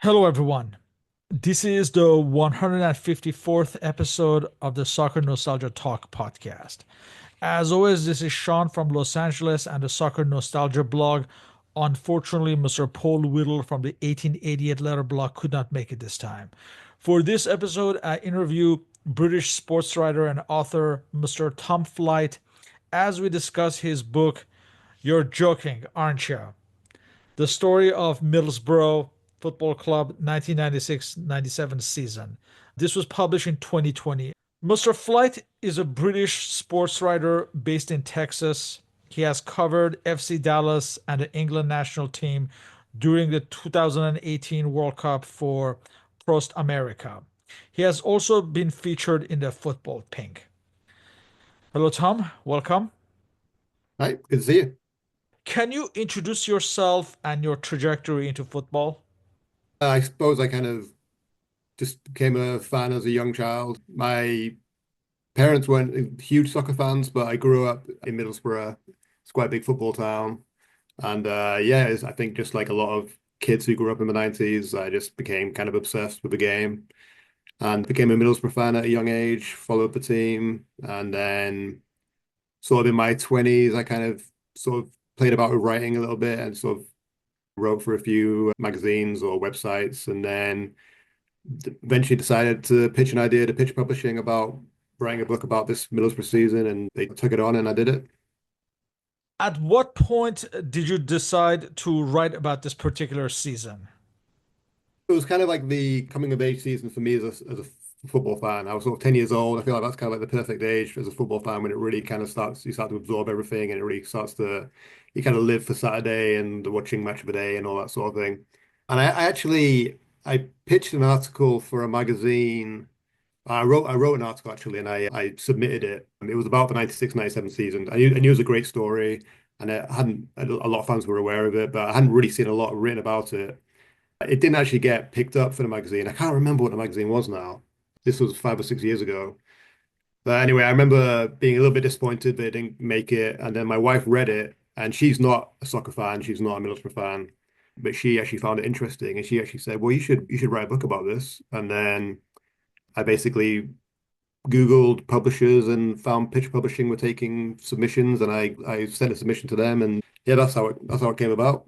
Hello, everyone. This is the 154th episode of the Soccer Nostalgia Talk Podcast. As always, this is Sean from Los Angeles and the Soccer Nostalgia blog. Unfortunately, Mr. Paul Whittle from the 1888 letter blog could not make it this time. For this episode, I interview British sports writer and author Mr. Tom Flight as we discuss his book, You're Joking, Aren't Ya? The Story of Middlesbrough Football Club 1996-97 season. This was published in 2020. Mr. Flight is a British sports writer based in Texas. He has covered FC Dallas and the England national team during the 2018 World Cup for Prost Amerika. He has also been featured in the Football Pink. Hello, Tom. Welcome. Hi, good to see you. Can you introduce yourself and your trajectory into football? I suppose I kind of just became a fan as a young child. My parents weren't huge soccer fans, but I grew up in Middlesbrough. It's quite a big football town. And I think just like a lot of kids who grew up in the 90s, I just became kind of obsessed with the game and became a Middlesbrough fan at a young age, followed the team. And then sort of in my 20s, I kind of sort of played about with writing a little bit and sort of wrote for a few magazines or websites, and then eventually decided to pitch an idea to Pitch Publishing about writing a book about this Middlesbrough season, and they took it on, and I did it. At what point did you decide to write about this particular season? It was kind of like the coming of age season for me as a football fan. I was sort of 10 years old. I feel like that's kind of like the perfect age as a football fan when it really kind of starts, you start to absorb everything and it really starts to, you kind of live for Saturday and watching match of the day and all that sort of thing. And I pitched an article for a magazine. I wrote an article actually, and I submitted it. It was about the 96-97 season. I knew it was a great story, and it hadn't a lot of fans were aware of it, but I hadn't really seen a lot written about it. It didn't actually get picked up for the magazine. I can't remember what the magazine was now. This was 5 or 6 years ago. But anyway, I remember being a little bit disappointed that it didn't make it. And then my wife read it, and she's not a soccer fan. She's not a Middlesbrough fan, but she actually found it interesting, and she actually said, "Well, you should write a book about this." And then I basically Googled publishers and found Pitch Publishing were taking submissions, and I sent a submission to them, and yeah, that's how it came about.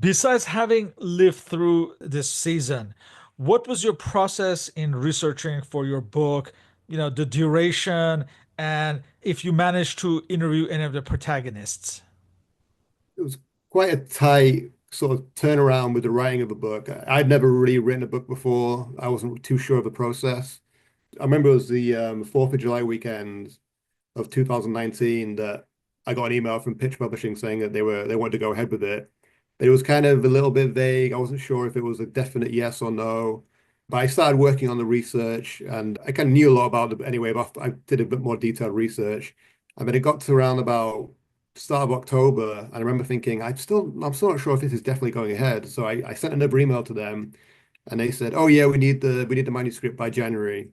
Besides having lived through this season, what was your process in researching for your book? The duration, and if you managed to interview any of the protagonists. It was quite a tight sort of turnaround with the writing of a book. I'd never really written a book before. I wasn't too sure of the process. I remember it was the 4th of July weekend of 2019 that I got an email from Pitch Publishing saying that they wanted to go ahead with it. But it was kind of a little bit vague. I wasn't sure if it was a definite yes or no. But I started working on the research, and I kind of knew a lot about it anyway, but I did a bit more detailed research. And then it got to around about start of October, and I remember thinking, I'm still not sure if this is definitely going ahead. So I sent another email to them, and they said, "Oh yeah, we need the manuscript by January."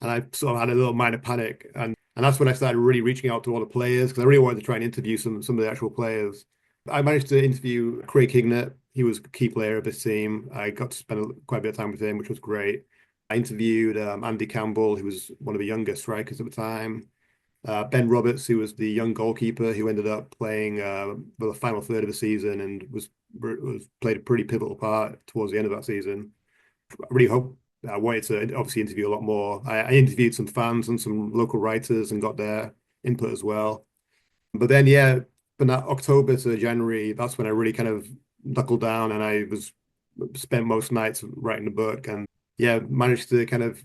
And I sort of had a little minor panic, and that's when I started really reaching out to all the players because I really wanted to try and interview some of the actual players. I managed to interview Craig Hignett. He was a key player of this team. I got to spend quite a bit of time with him, which was great. I interviewed Andy Campbell, who was one of the youngest strikers at the time. Ben Roberts, who was the young goalkeeper who ended up playing the final third of the season and was played a pretty pivotal part towards the end of that season. I really hope I wanted to obviously interview a lot more. I interviewed some fans and some local writers and got their input as well. But then, yeah, from that October to January, that's when I really kind of knuckled down and I was spent most nights writing the book and yeah, managed to kind of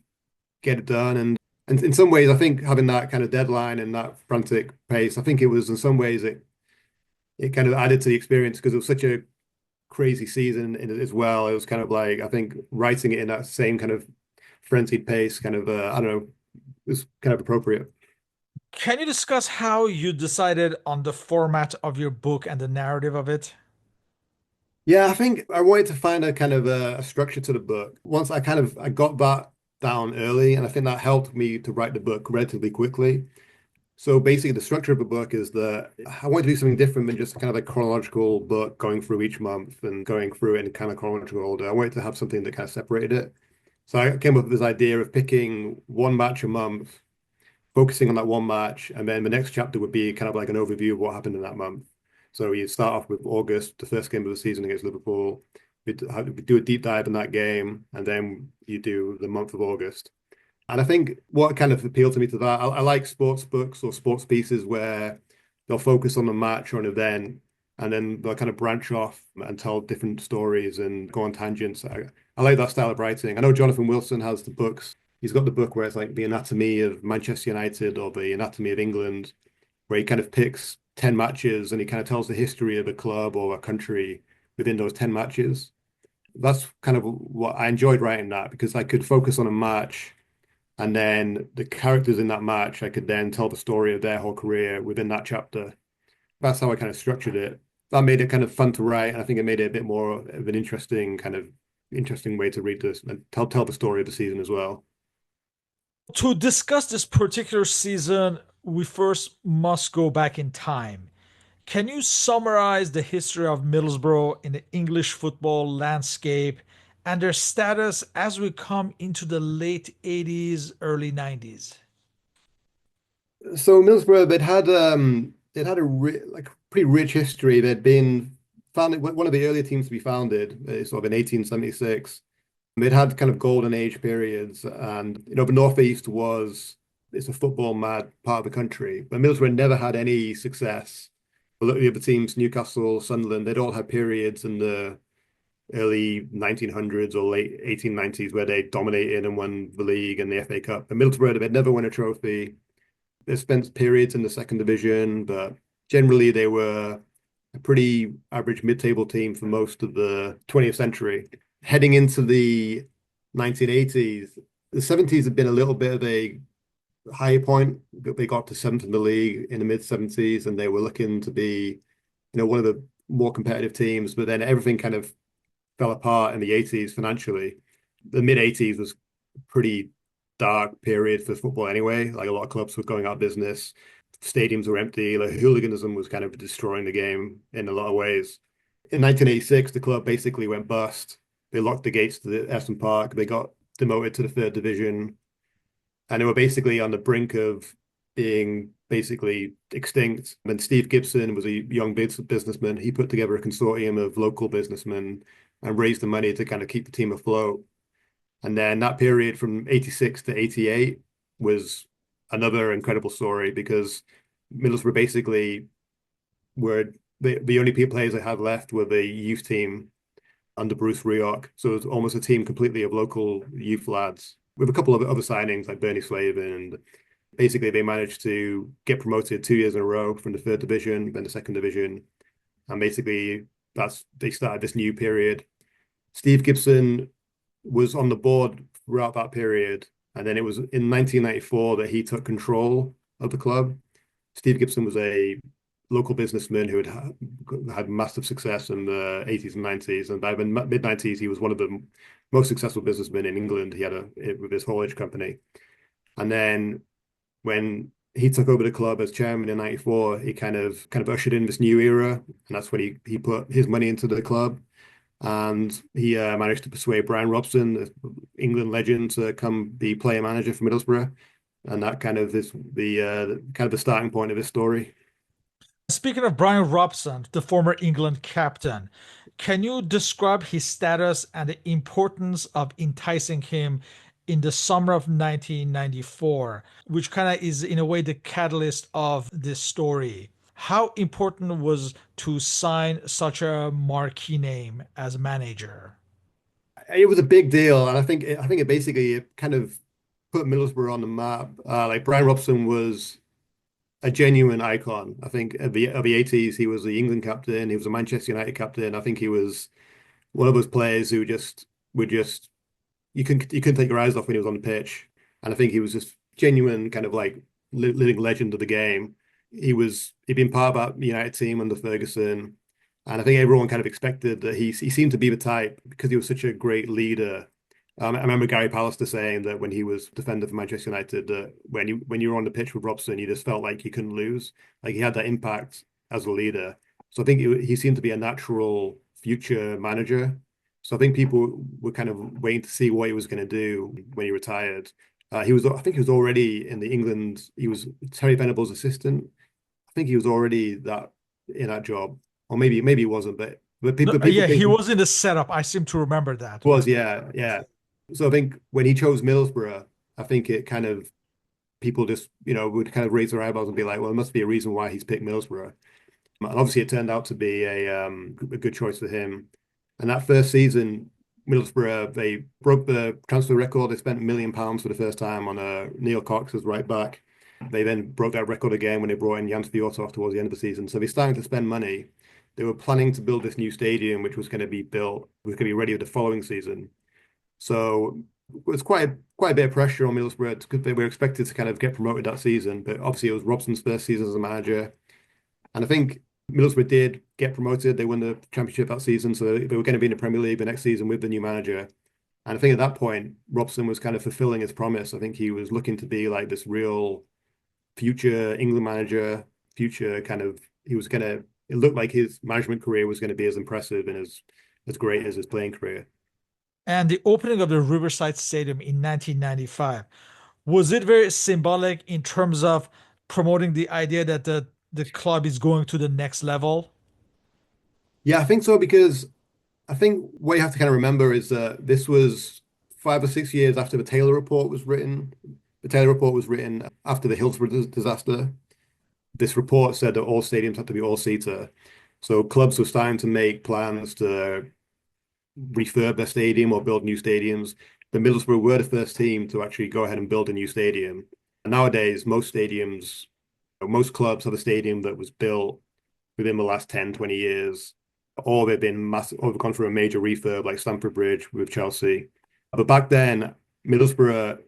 get it done. And in some ways, I think having that kind of deadline and that frantic pace, I think it was in some ways it kind of added to the experience because it was such a crazy season in it as well. It was kind of like I think writing it in that same kind of frenzied pace, kind of I don't know, was kind of appropriate. Can you discuss how you decided on the format of your book and the narrative of it? Yeah, I think I wanted to find a kind of a structure to the book. Once I got that down early, and I think that helped me to write the book relatively quickly. So basically, the structure of the book is that I want to do something different than just kind of a chronological book going through each month and going through it in kind of chronological order. I wanted to have something that kind of separated it. So I came up with this idea of picking one match a month, focusing on that one match, and then the next chapter would be kind of like an overview of what happened in that month. So you start off with August, the first game of the season against Liverpool. We do a deep dive in that game, and then you do the month of August. And I think what kind of appealed to me to that, I like sports books or sports pieces where they'll focus on a match or an event, and then they'll kind of branch off and tell different stories and go on tangents. I like that style of writing. I know Jonathan Wilson has the books. He's got the book where it's like the anatomy of Manchester United or the anatomy of England, where he kind of picks 10 matches and he kind of tells the history of a club or a country within those 10 matches. That's kind of what I enjoyed writing that because I could focus on a match and then the characters in that match, I could then tell the story of their whole career within that chapter. That's how I kind of structured it. That made it kind of fun to write, and I think it made it a bit more of an interesting way to read this and tell the story of the season as well. To discuss this particular season, we first must go back in time. Can you summarize the history of Middlesbrough in the English football landscape and their status as we come into the late 80s, early 90s? So Middlesbrough, they'd had a like pretty rich history. They'd been founded one of the earlier teams to be founded, sort of in 1876. They'd had kind of golden age periods, and the Northeast was it's a football mad part of the country. But Middlesbrough never had any success. But look at the other teams, Newcastle, Sunderland, they'd all had periods in the early 1900s or late 1890s where they dominated and won the league and the FA Cup. But Middlesbrough, they'd never won a trophy. They spent periods in the second division, but generally they were a pretty average mid-table team for most of the 20th century. Heading into the 1980s, the 70s had been a little bit of a high point. They got to seventh in the league in the mid 70s, and they were looking to be, one of the more competitive teams. But then everything kind of fell apart in the 80s financially. The mid 80s was pretty dark period for football anyway. Like a lot of clubs were going out of business, stadiums were empty, like hooliganism was kind of destroying the game in a lot of ways. In 1986, the club basically went bust. They locked the gates to the Epsom Park. They got demoted to the third division, and they were basically on the brink of being basically extinct. And Steve Gibson was a young businessman. He put together a consortium of local businessmen and raised the money to kind of keep the team afloat. And then that period from 86 to 88 was another incredible story because Middlesbrough basically were the only players they had left were the youth team under Bruce Rioch. So it was almost a team completely of local youth lads with a couple of other signings like Bernie Slavin. And basically they managed to get promoted 2 years in a row from the third division, then the second division. And basically they started this new period. Steve Gibson was on the board throughout that period. And then it was in 1994 that he took control of the club. Steve Gibson was a local businessman who had massive success in the 80s and 90s. And by the mid 90s, he was one of the most successful businessmen in England. He had with his haulage company. And then when he took over the club as chairman in 94, he kind of ushered in this new era. And that's when he put his money into the club. And he managed to persuade Brian Robson, the England legend, to come be player manager for Middlesbrough. And that kind of is the kind of the starting point of this story. Speaking of Brian Robson, the former England captain, can you describe his status and the importance of enticing him in the summer of 1994, which kind of is, in a way, the catalyst of this story? How important was to sign such a marquee name as manager? It was a big deal, and I think it basically it kind of put Middlesbrough on the map. Like Brian Robson was a genuine icon. I think of the 80s, he was the England captain. He was a Manchester United captain. I think he was one of those players who just would just you couldn't take your eyes off when he was on the pitch. And I think he was just genuine kind of like living legend of the game. He'd been part of that United team under Ferguson, and I think everyone kind of expected that he seemed to be the type because he was such a great leader I remember Gary Pallister saying that when he was defender for Manchester United, that when you were on the pitch with Robson, you just felt like you couldn't lose. Like he had that impact as a leader. So I think he seemed to be a natural future manager. So I think people were kind of waiting to see what he was going to do when he retired. I think he was already in the England. He was Terry Venable's assistant. I think he was already that in that job, or maybe he wasn't. But No, people yeah, he think was in the setup. I seem to remember that. was, yeah, yeah. So I think when he chose Middlesbrough, I think it kind of people just, would kind of raise their eyebrows and be like, well, there must be a reason why he's picked Middlesbrough. And obviously it turned out to be a good choice for him. And that first season, Middlesbrough, they broke the transfer record. They spent £1 million for the first time on Neil Cox as right back. They then broke that record again when they brought in Jan Fjortov towards the end of the season. So they started to spend money. They were planning to build this new stadium, which was going to be built, was going to be ready for the following season. So it was quite a bit of pressure on Middlesbrough because they were expected to kind of get promoted that season. But obviously it was Robson's first season as a manager. And I think Middlesbrough did get promoted. They won the championship that season. So they were going to be in the Premier League the next season with the new manager. And I think at that point, Robson was kind of fulfilling his promise. I think he was looking to be like this real future England manager, future kind of, he was going to, it looked like his management career was going to be as impressive and as great as his playing career. And the opening of the Riverside Stadium in 1995, was it very symbolic in terms of promoting the idea that the club is going to the next level? Yeah, I think so because I think what you have to kind of remember is that this was 5 or 6 years after the Taylor Report was written. The Taylor Report was written after the Hillsborough disaster. This report said that all stadiums had to be all-seater. So clubs were starting to make plans to refurb their stadium or build new stadiums. The Middlesbrough were the first team to actually go ahead and build a new stadium. And nowadays, most clubs have a stadium that was built within the last 10, 20 years, or they've been massive, or they've gone through a major refurb like Stamford Bridge with Chelsea. But back then, Middlesbrough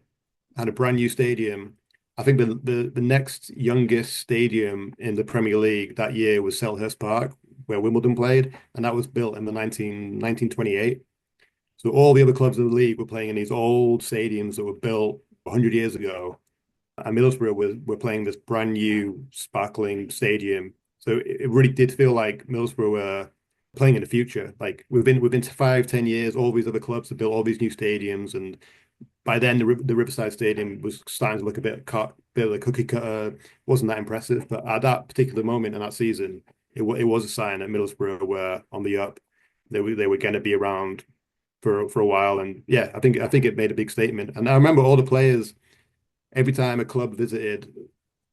had a brand new stadium. I think the next youngest stadium in the Premier League that year was Selhurst Park, where Wimbledon played, and that was built in the 1928. So all the other clubs in the league were playing in these old stadiums that were built 100 years ago. And Middlesbrough were playing this brand new, sparkling stadium. So it really did feel like Middlesbrough were playing in the future. Like within 5, 10 years, all these other clubs have built all these new stadiums, and by then the Riverside Stadium was starting to look a bit of a cookie cutter. Wasn't that impressive, but at that particular moment in that season, it was a sign that Middlesbrough were on the up. They were going to be around for a while, and yeah, I think it made a big statement. And I remember all the players every time a club visited,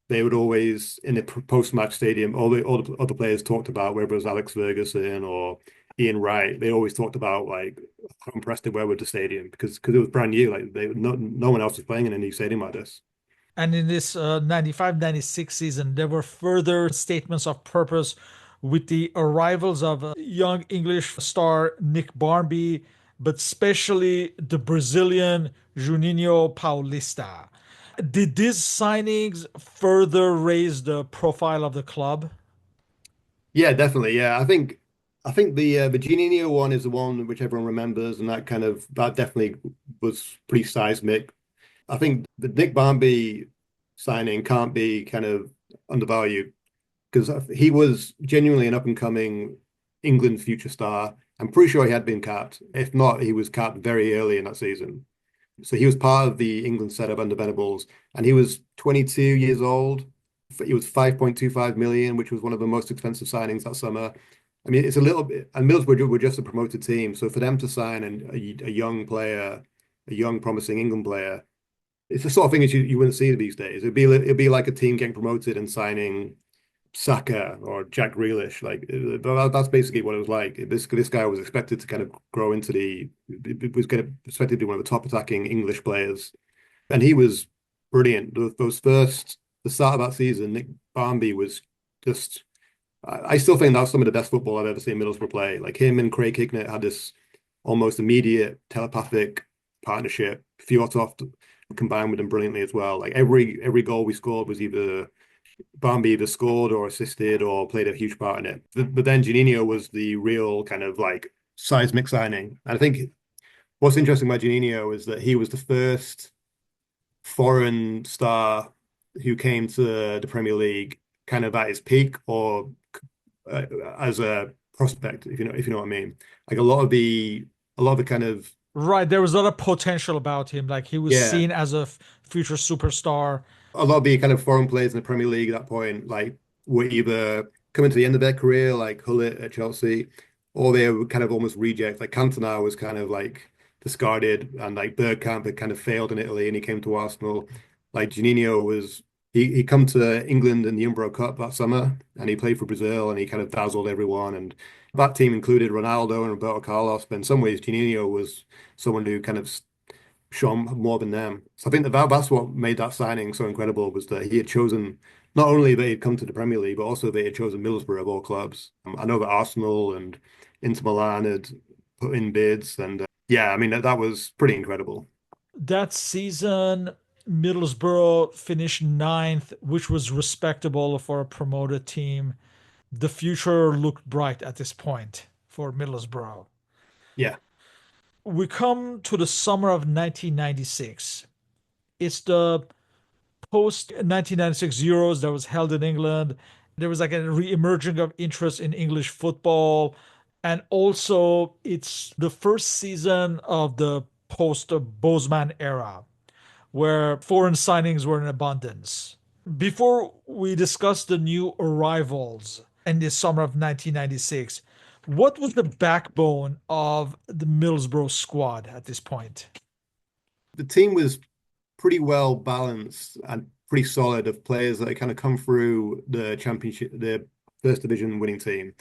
they would always in the post-match stadium, all the other players talked about whether it was Alex Ferguson or Ian Wright. They always talked about like how impressed they were with the stadium because it was brand new. Like no one else was playing in a new stadium like this. And in this 95-96 season, there were further statements of purpose with the arrivals of young English star Nick Barmby, but especially the Brazilian Juninho Paulista. Did these signings further raise the profile of the club? Yeah, definitely. Yeah, I think the Juninho one is the one which everyone remembers, and that definitely was pretty seismic. I think the Nick Barmby signing can't be kind of undervalued because he was genuinely an up and coming England future star. I'm pretty sure he had been capped. If not, he was capped very early in that season. So he was part of the England setup under Venables, and he was 22 years old. He was 5.25 million, which was one of the most expensive signings that summer. I mean, it's a little bit, and Middlesbrough were just a promoted team. So for them to sign a young player, a young promising England player, it's the sort of thing that you wouldn't see these days. It'd be like a team getting promoted and signing Saka or Jack Grealish. Like that's basically what it was like. This guy was expected to kind of grow into it was going to expected to be one of the top attacking English players, and he was brilliant. The start of that season, Nick Barmby was just. I still think that's some of the best football I've ever seen Middlesbrough play. Like him and Craig Hignett had this almost immediate telepathic partnership. Fjortoft combined with them brilliantly as well. Like every goal we scored was either Barmby either scored or assisted or played a huge part in it. But then Juninho was the real kind of like seismic signing. And I think what's interesting about Juninho is that he was the first foreign star who came to the Premier League kind of at his peak or uh, as a prospect, if you know what I mean. Like a lot of the kind of Right, there was a lot of potential about him. Like he was yeah, seen as a future superstar. a lot of the kind of foreign players in the Premier League at that point, like were either coming to the end of their career, like Hullet at Chelsea, or they were kind of almost rejects. Like Cantona was kind of like discarded, and like Bergkamp had kind of failed in Italy, and he came to Arsenal. Like Juninho was, he come to England in the Umbro Cup that summer, and he played for Brazil, and he kind of dazzled everyone. And that team included Ronaldo and Roberto Carlos, but in some ways, Juninho was someone who kind of shone more than them. So I think that's what made that signing so incredible was that he had chosen not only that he'd come to the Premier League, but also that he had chosen Middlesbrough of all clubs. I know that Arsenal and Inter Milan had put in bids, and yeah, I mean that was pretty incredible. That season, Middlesbrough finished ninth, which was respectable for a promoted team. The future looked bright at this point for Middlesbrough. Yeah, We come to the summer of 1996. It's the post 1996 Euros that was held in England. There was like a re-emerging of interest in English football. And also, it's the first season of the post Bosman era, where foreign signings were in abundance. Before we discuss the new arrivals in the summer of 1996, what was the backbone of the Middlesbrough squad at this point? the team was pretty well balanced and pretty solid of players that had kind of come through the championship, the first division winning team.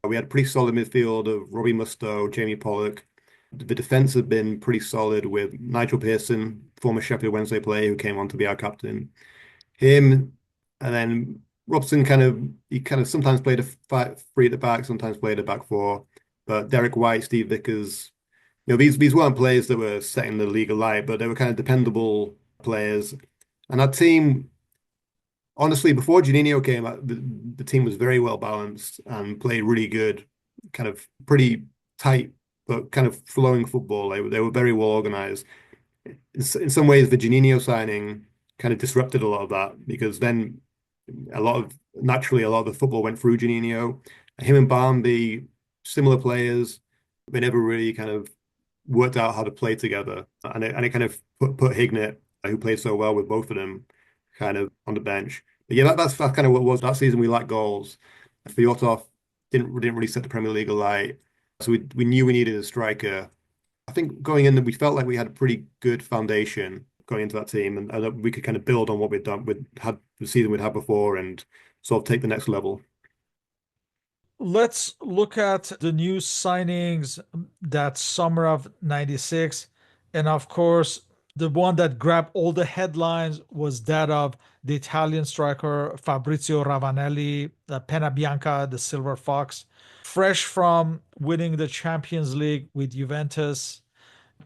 We had a pretty solid midfield of Robbie Mustoe, Jamie Pollock. The defense had been pretty solid with Nigel Pearson, former Sheffield Wednesday player who came on to be our captain. Him, and then Robson he kind of sometimes played a three at the back, sometimes played a back four. But Derek White, Steve Vickers, these weren't players that were setting the league alight, but they were kind of dependable players. And that team, honestly, before Juninho came, the team was very well balanced and played really good, kind of pretty tight, but kind of flowing football. They were very well organized. In some ways, the Juninho signing kind of disrupted a lot of that because then naturally a lot of the football went through Juninho. Him and Barmby, similar players, they never really kind of worked out how to play together. And it kind of put Hignett, who played so well with both of them, kind of on the bench. But yeah, that's kind of what it was that season. We lacked goals. Fjortov didn't really set the Premier League alight, so we knew we needed a striker. I think going in, we felt like we had a pretty good foundation going into that team, and that we could kind of build on what we'd done with had the season we'd had before, and sort of take the next level. Let's look at the new signings that summer of 96. And of course, the one that grabbed all the headlines was that of the Italian striker Fabrizio Ravanelli, the Penna Bianca, the Silver Fox, fresh from winning the Champions League with Juventus.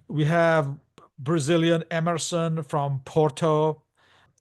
We have Brazilian Emerson from Porto,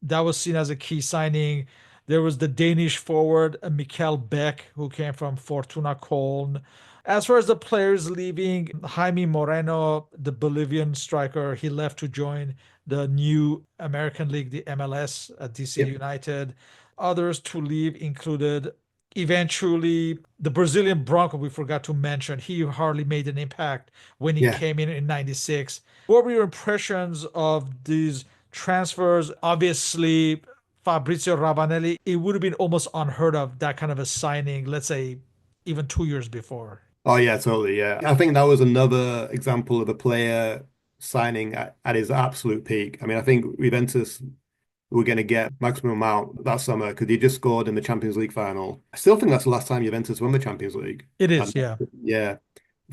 that was seen as a key signing. There was the Danish forward Mikkel Beck, who came from Fortuna Köln. As far as the players leaving, Jaime Moreno, the Bolivian striker, he left to join the new American League, the MLS, at DC Yep. United. Others to leave included eventually the Brazilian Bronco, we forgot to mention. He hardly made an impact when he Yeah. came in 96. What were your impressions of these transfers? Obviously, Fabrizio Ravanelli, it would have been almost unheard of that kind of a signing, let's say even 2 years before. Oh yeah, totally. Yeah. I think that was another example of a player signing at his absolute peak. I mean, I think Juventus were going to get maximum amount that summer because he just scored in the Champions League final. I still think that's the last time Juventus won the Champions League. It And is, yeah. yeah,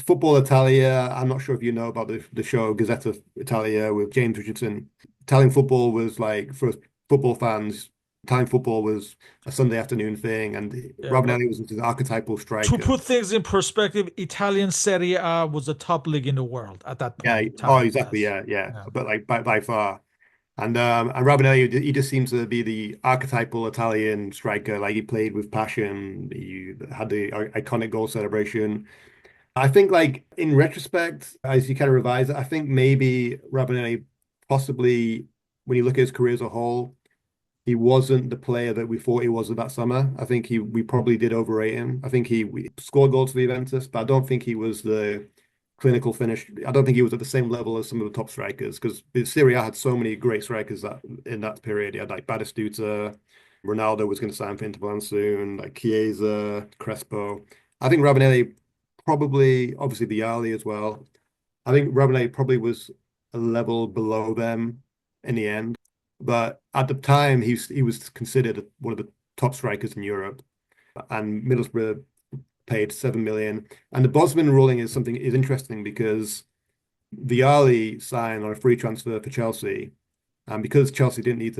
Football Italia. I'm not sure if you know about the show Gazzetta Italia with James Richardson. Italian football was like for football fans. Italian football was a Sunday afternoon thing, and Yeah, but Ravanelli was his archetypal to striker. put things in perspective, Italian Serie A was the top league in the world at that Yeah. point in Oh, time. exactly. Yes. Yeah. Yeah. Yeah. But like by far. And Ravanelli, he just seems to be the archetypal Italian striker. Like he played with passion. He had the iconic goal celebration. I think like in retrospect, as you kind of revise it, I think maybe Ravanelli possibly, when you look at his career as a whole, he wasn't the player that we thought he was at that summer. I think we probably did overrate him. I think we scored goals for Juventus, but I don't think he was the clinical finish. I don't think he was at the same level as some of the top strikers because Serie A had so many great strikers that in that period. He had like Batistuta, Ronaldo was going to sign for Inter Milan soon, like Chiesa, Crespo. I think Ravanelli probably, obviously Vialli as well. I think Ravanelli probably was a level below them in the end. But at the time, he was considered one of the top strikers in Europe, and Middlesbrough paid 7 million. And the Bosman ruling is interesting because Vialli signed on a free transfer for Chelsea, and because Chelsea didn't need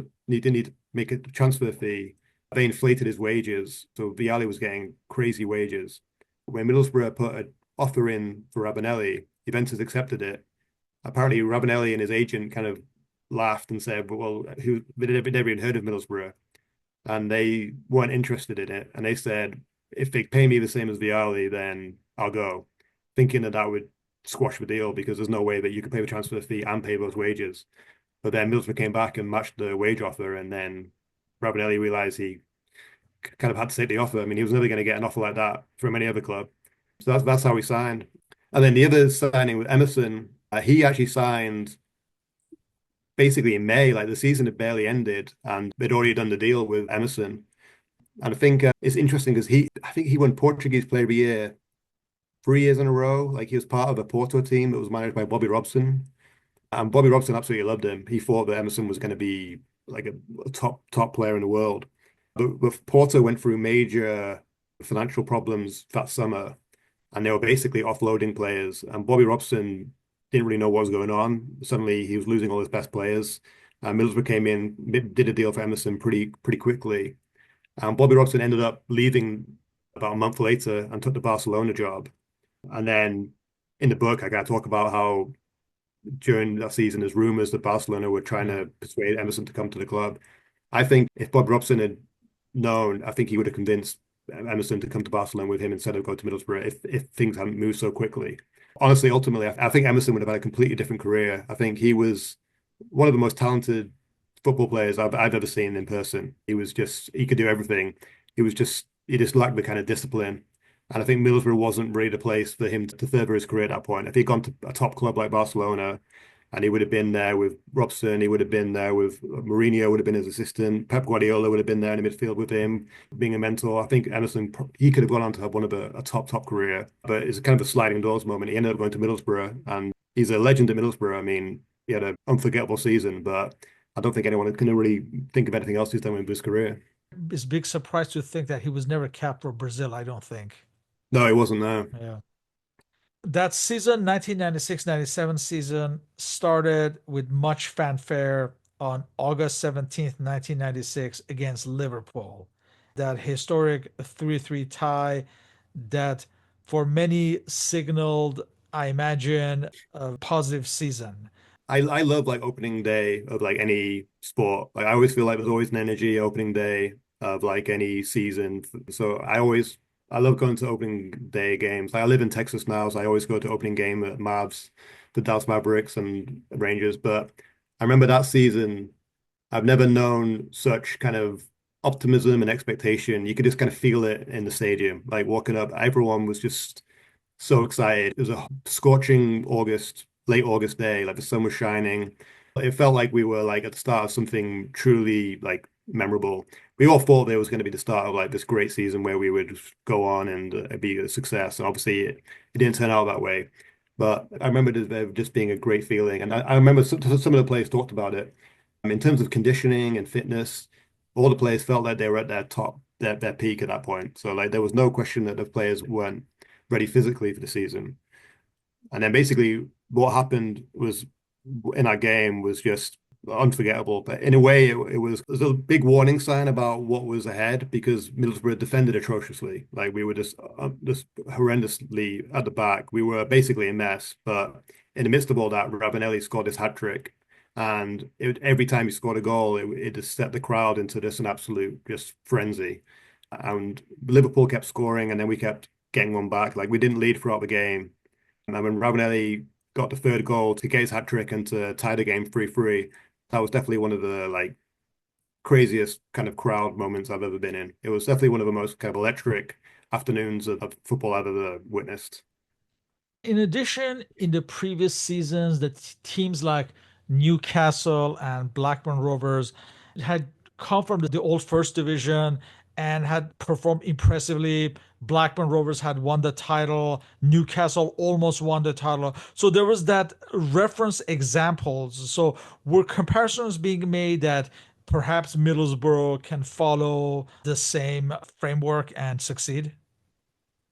to make a transfer fee, they inflated his wages. So Vialli was getting crazy wages. When Middlesbrough put an offer in for Ravanelli, Juventus accepted it. Apparently, Ravanelli and his agent kind of laughed and said, "Well, who they never even heard of Middlesbrough," and they weren't interested in it. And they said, "If they pay me the same as Vialli, then I'll go," thinking that that would squash the deal because there's no way that you could pay the transfer fee and pay those wages. But then Middlesbrough came back and matched the wage offer, and then Ravanelli realized he kind of had to take the offer. I mean, he was never going to get an offer like that from any other club. So that's how he signed. And then the other signing with Emerson, he actually signed basically in May, like the season had barely ended, and they'd already done the deal with Emerson. And I think it's interesting because I think he won Portuguese Player of the Year 3 years in a row. Like he was part of a Porto team that was managed by Bobby Robson, and Bobby Robson absolutely loved him. He thought that Emerson was going to be like a top player in the world. But Porto went through major financial problems that summer, and they were basically offloading players. And Bobby Robson didn't really know what was going on. Suddenly, he was losing all his best players. Middlesbrough came in, did a deal for Emerson pretty quickly. And Bobby Robson ended up leaving about a month later and took the Barcelona job. And then in the book, I got to talk about how during that season, there's rumors that Barcelona were trying Yeah. to persuade Emerson to come to the club. I think if Bob Robson had known, I think he would have convinced Emerson to come to Barcelona with him instead of go to Middlesbrough if things hadn't moved so quickly. Honestly, ultimately, I think Emerson would have had a completely different career. I think he was one of the most talented football players I've ever seen in person. He could do everything. He just lacked the kind of discipline. And I think Middlesbrough wasn't really the place for him to further his career at that point. If he'd gone to a top club like Barcelona, and he would have been there with Robson, he would have been there with Mourinho, would have been his assistant. Pep Guardiola would have been there in the midfield with him, being a mentor. I think Emerson, he could have gone on to have one of a top career, but it's kind of a sliding doors moment. He ended up going to Middlesbrough, and he's a legend at Middlesbrough. I mean, he had an unforgettable season, but I don't think anyone can really think of anything else he's done with his career. It's a big surprise to think that he was never capped for Brazil, I don't think. No, he wasn't there. Yeah. That season, 1996-97 season, started with much fanfare on August 17th, 1996 against Liverpool. That historic 3-3 tie that for many signaled, I imagine, a positive season. I love like opening day of like any sport. Like I always feel like there's always an energy opening day of like any season. So I love going to opening day games. Like I live in Texas now, so I always go to opening game at Mavs, the Dallas Mavericks and Rangers. But I remember that season, I've never known such kind of optimism and expectation. You could just kind of feel it in the stadium. Like walking up, everyone was just so excited. It was a scorching late August day, like the sun was shining. It felt like we were like at the start of something truly like memorable. We all thought there was going to be the start of like this great season where we would go on and be a success. And obviously it didn't turn out that way. But I remember there just being a great feeling. And I remember some of the players talked about it. In terms of conditioning and fitness, all the players felt like they were at their top, their peak at that point. So like there was no question that the players weren't ready physically for the season. And then basically what happened was in our game was just unforgettable. But in a way, it was a big warning sign about what was ahead because Middlesbrough defended atrociously. Like we were just horrendously at the back. We were basically a mess. But in the midst of all that, Ravanelli scored his hat trick. And every time he scored a goal, it just set the crowd into just an absolute just frenzy. And Liverpool kept scoring, and then we kept getting one back. Like we didn't lead throughout the game. And when Ravanelli got the third goal to get his hat trick and to tie the game 3-3, that was definitely one of the like craziest kind of crowd moments I've ever been in. It was definitely one of the most kind of electric afternoons of football I've ever witnessed. In addition, in the previous seasons, the teams like Newcastle and Blackburn Rovers had come from the old First Division and had performed impressively. Blackburn Rovers had won the title. Newcastle almost won the title. So there was that reference examples. So were comparisons being made that perhaps Middlesbrough can follow the same framework and succeed?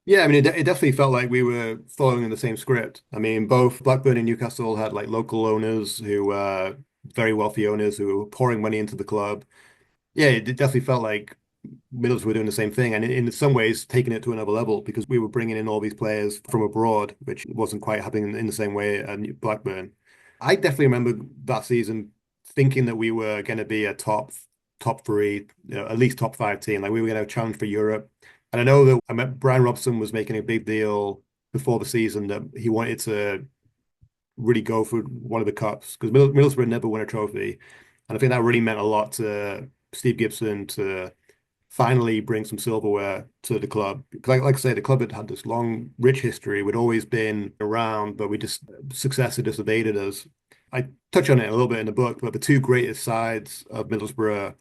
Yeah, I mean, it definitely felt like we were following the same script. I mean, both Blackburn and Newcastle had like local owners who were very wealthy owners who were pouring money into the club. Yeah, it definitely felt like Middlesbrough were doing the same thing, and in some ways taking it to another level because we were bringing in all these players from abroad, which wasn't quite happening in the same way at Blackburn. I definitely remember that season thinking that we were going to be a top three, at least top five team. Like we were going to challenge for Europe. And I know that I met Brian Robson was making a big deal before the season that he wanted to really go for one of the cups because Middlesbrough never won a trophy. And I think that really meant a lot to Steve Gibson to finally bring some silverware to the club. Like I say, the club had had this long, rich history. We'd always been around, but we just success had just evaded us. I touch on it a little bit in the book, but the two greatest sides of Middlesbrough,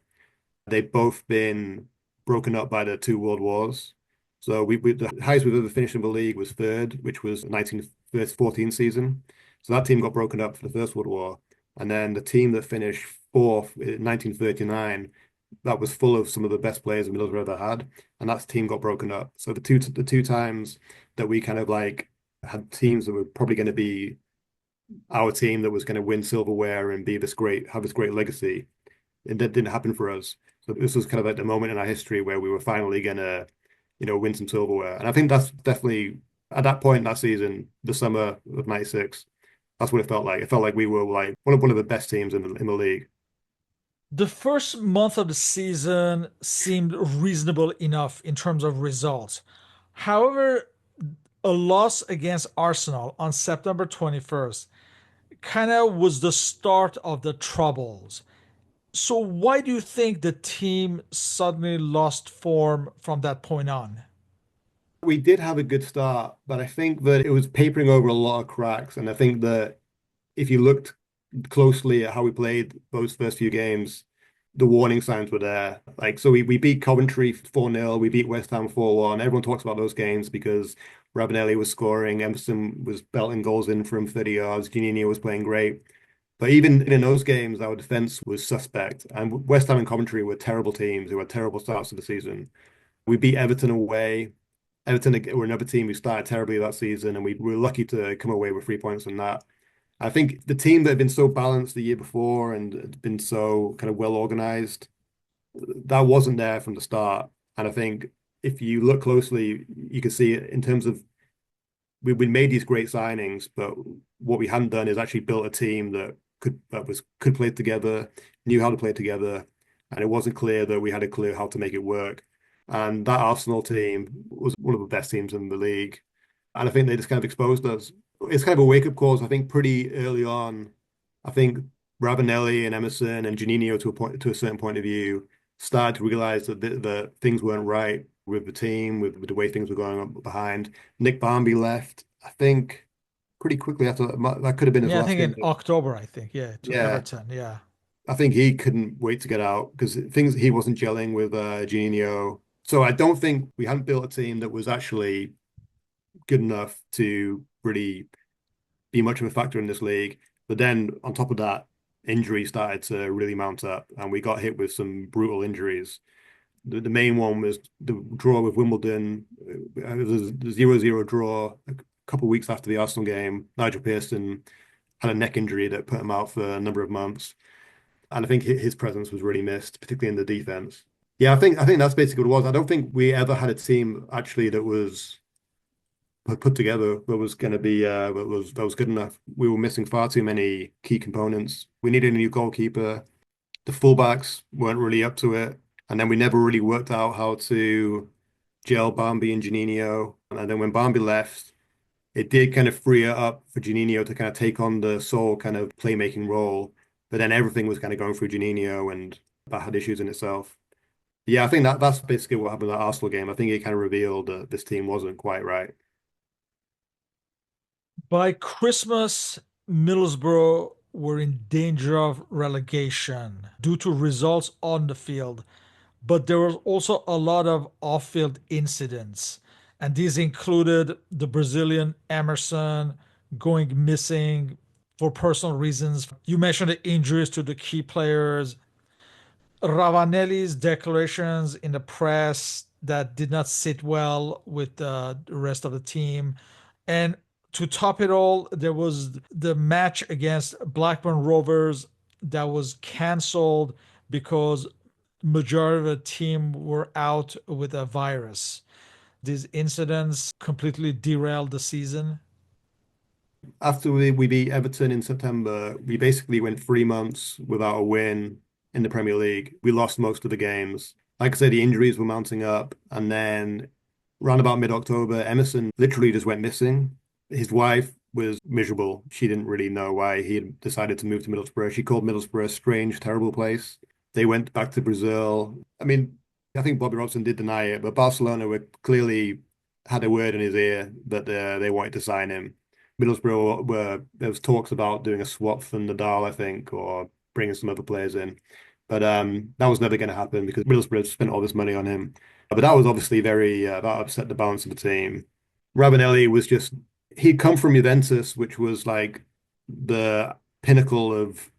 they've both been broken up by the two world wars. So we the highest we've ever finished in the league was third, which was 1914 season. So that team got broken up for the First World War. And then the team that finished fourth in 1939, that was full of some of the best players Middlesbrough ever had. And that team got broken up. So the two times that we kind of like had teams that were probably going to be our team that was going to win silverware and be this great, have this great legacy, and that didn't happen for us. So this was kind of like the moment in our history where we were finally gonna, win some silverware. And I think that's definitely at that point in that season, the summer of '96, that's what it felt like. It felt like we were like one of the best teams in the league. The first month of the season seemed reasonable enough in terms of results. However, a loss against Arsenal on September 21st kind of was the start of the troubles. So, why do you think the team suddenly lost form from that point on? We did have a good start, but I think that it was papering over a lot of cracks. And I think that if you looked closely at how we played those first few games, the warning signs were there. Like, so we beat Coventry 4-0, we beat West Ham 4-1. Everyone talks about those games because Ravanelli was scoring, Emerson was belting goals in from 30 yards, Juninho was playing great. But even in those games, our defense was suspect. And West Ham and Coventry were terrible teams who had terrible starts to the season. We beat Everton away. Everton were another team who started terribly that season, and we were lucky to come away with 3 points from that. I think the team that had been so balanced the year before and had been so kind of well organized, that wasn't there from the start. And I think if you look closely, you can see it in terms of we made these great signings, but what we hadn't done is actually built a team that could play together, knew how to play together, and it wasn't clear that we had a clue how to make it work. And that Arsenal team was one of the best teams in the league. And I think they just kind of exposed us. It's kind of a wake-up call, I think, pretty early on. I think Ravanelli and Emerson and Juninho to a certain point of view started to realize that things weren't right with the team, with the way things were going on behind. Nick Barmby left, I think, pretty quickly after that could have been his Yeah, I last think game. in October, I think, yeah, to Yeah, Everton. Yeah. I think he couldn't wait to get out because things he wasn't gelling with Juninho. So I don't think we hadn't built a team that was actually good enough to really be much of a factor in this league. But then on top of that, injuries started to really mount up, and we got hit with some brutal injuries. The main one was the draw with Wimbledon. It was a 0-0 draw a couple of weeks after the Arsenal game. Nigel Pearson had a neck injury that put him out for a number of months. And I think his presence was really missed, particularly in the defense. Yeah, I think that's basically what it was. I don't think we ever had a team actually that was put together that was going to be that was good enough. We were missing far too many key components. We needed a new goalkeeper. The fullbacks weren't really up to it, and then we never really worked out how to gel Barmby and Juninho. And then when Barmby left, it did kind of free it up for Juninho to kind of take on the sole kind of playmaking role. But then everything was kind of going through Juninho, and that had issues in itself. Yeah, I think that's basically what happened in that Arsenal game. I think it kind of revealed that this team wasn't quite right. By Christmas, Middlesbrough were in danger of relegation due to results on the field, but there was also a lot of off-field incidents, and these included the Brazilian Emerson going missing for personal reasons. You mentioned the injuries to the key players, Ravanelli's declarations in the press that did not sit well with the rest of the team. And to top it all, there was the match against Blackburn Rovers that was canceled because majority of the team were out with a virus. These incidents completely derailed the season. After we beat Everton in September, we basically went 3 months without a win in the Premier League. We lost most of the games. Like I said, the injuries were mounting up, and then round about mid-October, Emerson literally just went missing. His wife was miserable. She didn't really know why he had decided to move to Middlesbrough. She called Middlesbrough a strange, terrible place. They went back to Brazil. I mean, I think Bobby Robson did deny it, but Barcelona were clearly had a word in his ear that they wanted to sign him. Middlesbrough were there was talks about doing a swap for Nadal, I think, or bringing some other players in, but that was never going to happen because Middlesbrough spent all this money on him. But that was obviously very that upset the balance of the team. Ravanelli was just he'd come from Juventus, which was like the pinnacle of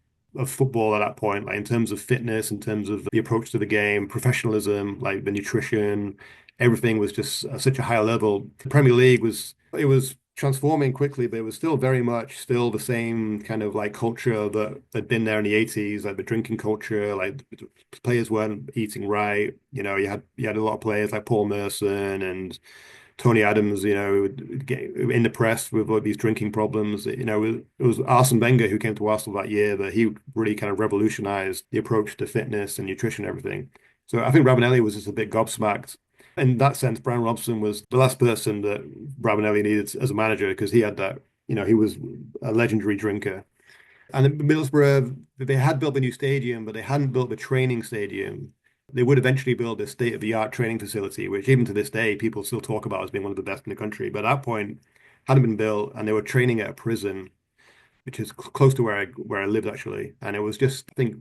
football at that point, like in terms of fitness, in terms of the approach to the game, professionalism, like the nutrition, everything was just at such a high level. The Premier League was transforming quickly, but it was still very much still the same kind of like culture that had been there in the 80s, like the drinking culture, like players weren't eating right. You had a lot of players like Paul Merson and Tony Adams, in the press with like these drinking problems. It was Arsene Wenger who came to Arsenal that year that he really kind of revolutionized the approach to fitness and nutrition and everything. So I think Ravanelli was just a bit gobsmacked. In that sense, Brian Robson was the last person that Ravanelli needed as a manager because he had that, he was a legendary drinker. And in Middlesbrough, they had built the new stadium, but they hadn't built the training stadium. They would eventually build a state-of-the-art training facility, which even to this day, people still talk about as being one of the best in the country. But at that point, hadn't been built, and they were training at a prison, which is close to where I lived actually. And it was just, I think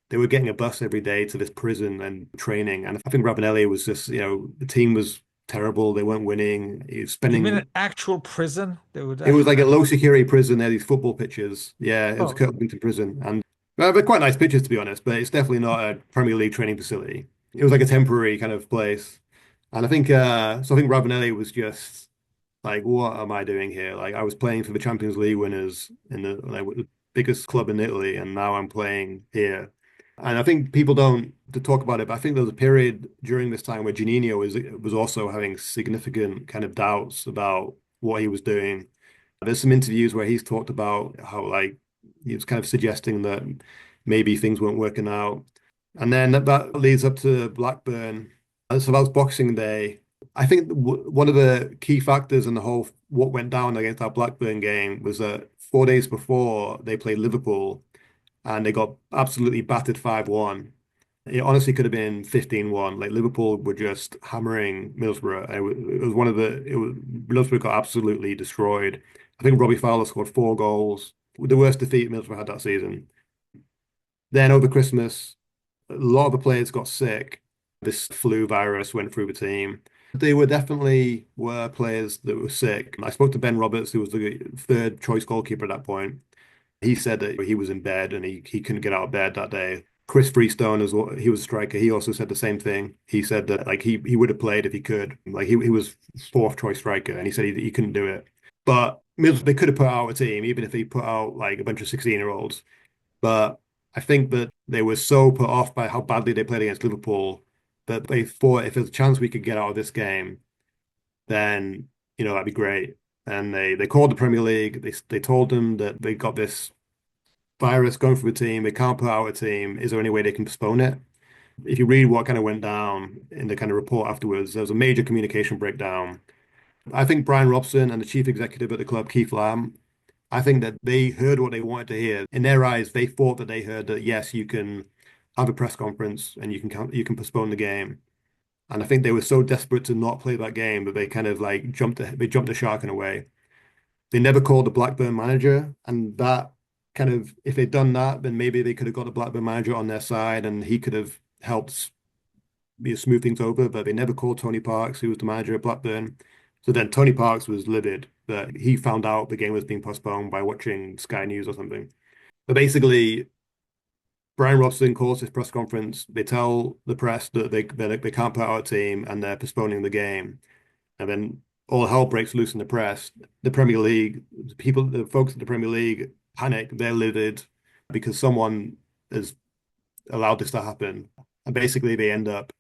they were getting a bus every day to this prison and training. And I think Ravanelli was just, the team was terrible. They weren't winning. He was You mean an spending actual prison? They would it was actually. like a low security prison. There, these football pitches. Yeah, it was Oh, Kirkland prison, and they're quite nice pitches to be honest. But it's definitely not a Premier League training facility. It was like a temporary kind of place, and I think Ravanelli was just like, what am I doing here? Like, I was playing for the Champions League winners in the biggest club in Italy, and now I'm playing here. And I think people don't to talk about it, but I think there was a period during this time where Juninho was also having significant kind of doubts about what he was doing. There's some interviews where he's talked about how like he was kind of suggesting that maybe things weren't working out. And then that leads up to Blackburn. And so that was Boxing Day. I think one of the key factors in the whole what went down against that Blackburn game was that 4 days before they played Liverpool and they got absolutely battered 5-1. It honestly could have been 15-1. Like Liverpool were just hammering Middlesbrough. It was Middlesbrough got absolutely destroyed. I think Robbie Fowler scored 4 goals. The worst defeat Middlesbrough had that season. Then over Christmas, a lot of the players got sick. This flu virus went through the team. They were players that were sick. I spoke to Ben Roberts, who was the third choice goalkeeper at that point. He said that he was in bed and he couldn't get out of bed that day. Chris Freestone, as well, he was a striker. He also said the same thing. He said that like he would have played if he could. Like he was fourth choice striker, and he said he couldn't do it. But they could have put out a team, even if he put out like a bunch of 16-year-olds. But I think that they were so put off by how badly they played against Liverpool that they thought if there's a chance we could get out of this game, then that'd be great. And they called the Premier League. They told them that they got this virus going through a team. They can't put out a team. Is there any way they can postpone it? If you read what kind of went down in the kind of report afterwards, there was a major communication breakdown. I think Brian Robson and the chief executive at the club, Keith Lamb, I think that they heard what they wanted to hear. In their eyes, they thought that they heard that yes, you can have a press conference and you can postpone the game. And I think they were so desperate to not play that game that they kind of like jumped the shark in a way. They never called the Blackburn manager, and that kind of if they'd done that, then maybe they could have got the Blackburn manager on their side, and he could have helped smooth things over. But they never called Tony Parks, who was the manager at Blackburn. So then Tony Parks was livid that he found out the game was being postponed by watching Sky News or something. But basically, Brian Robson calls his press conference. They tell the press that they can't put out a team and they're postponing the game. And then all hell breaks loose in the press. The Premier League, the folks at the Premier League panic. They're livid because someone has allowed this to happen. And basically, they end up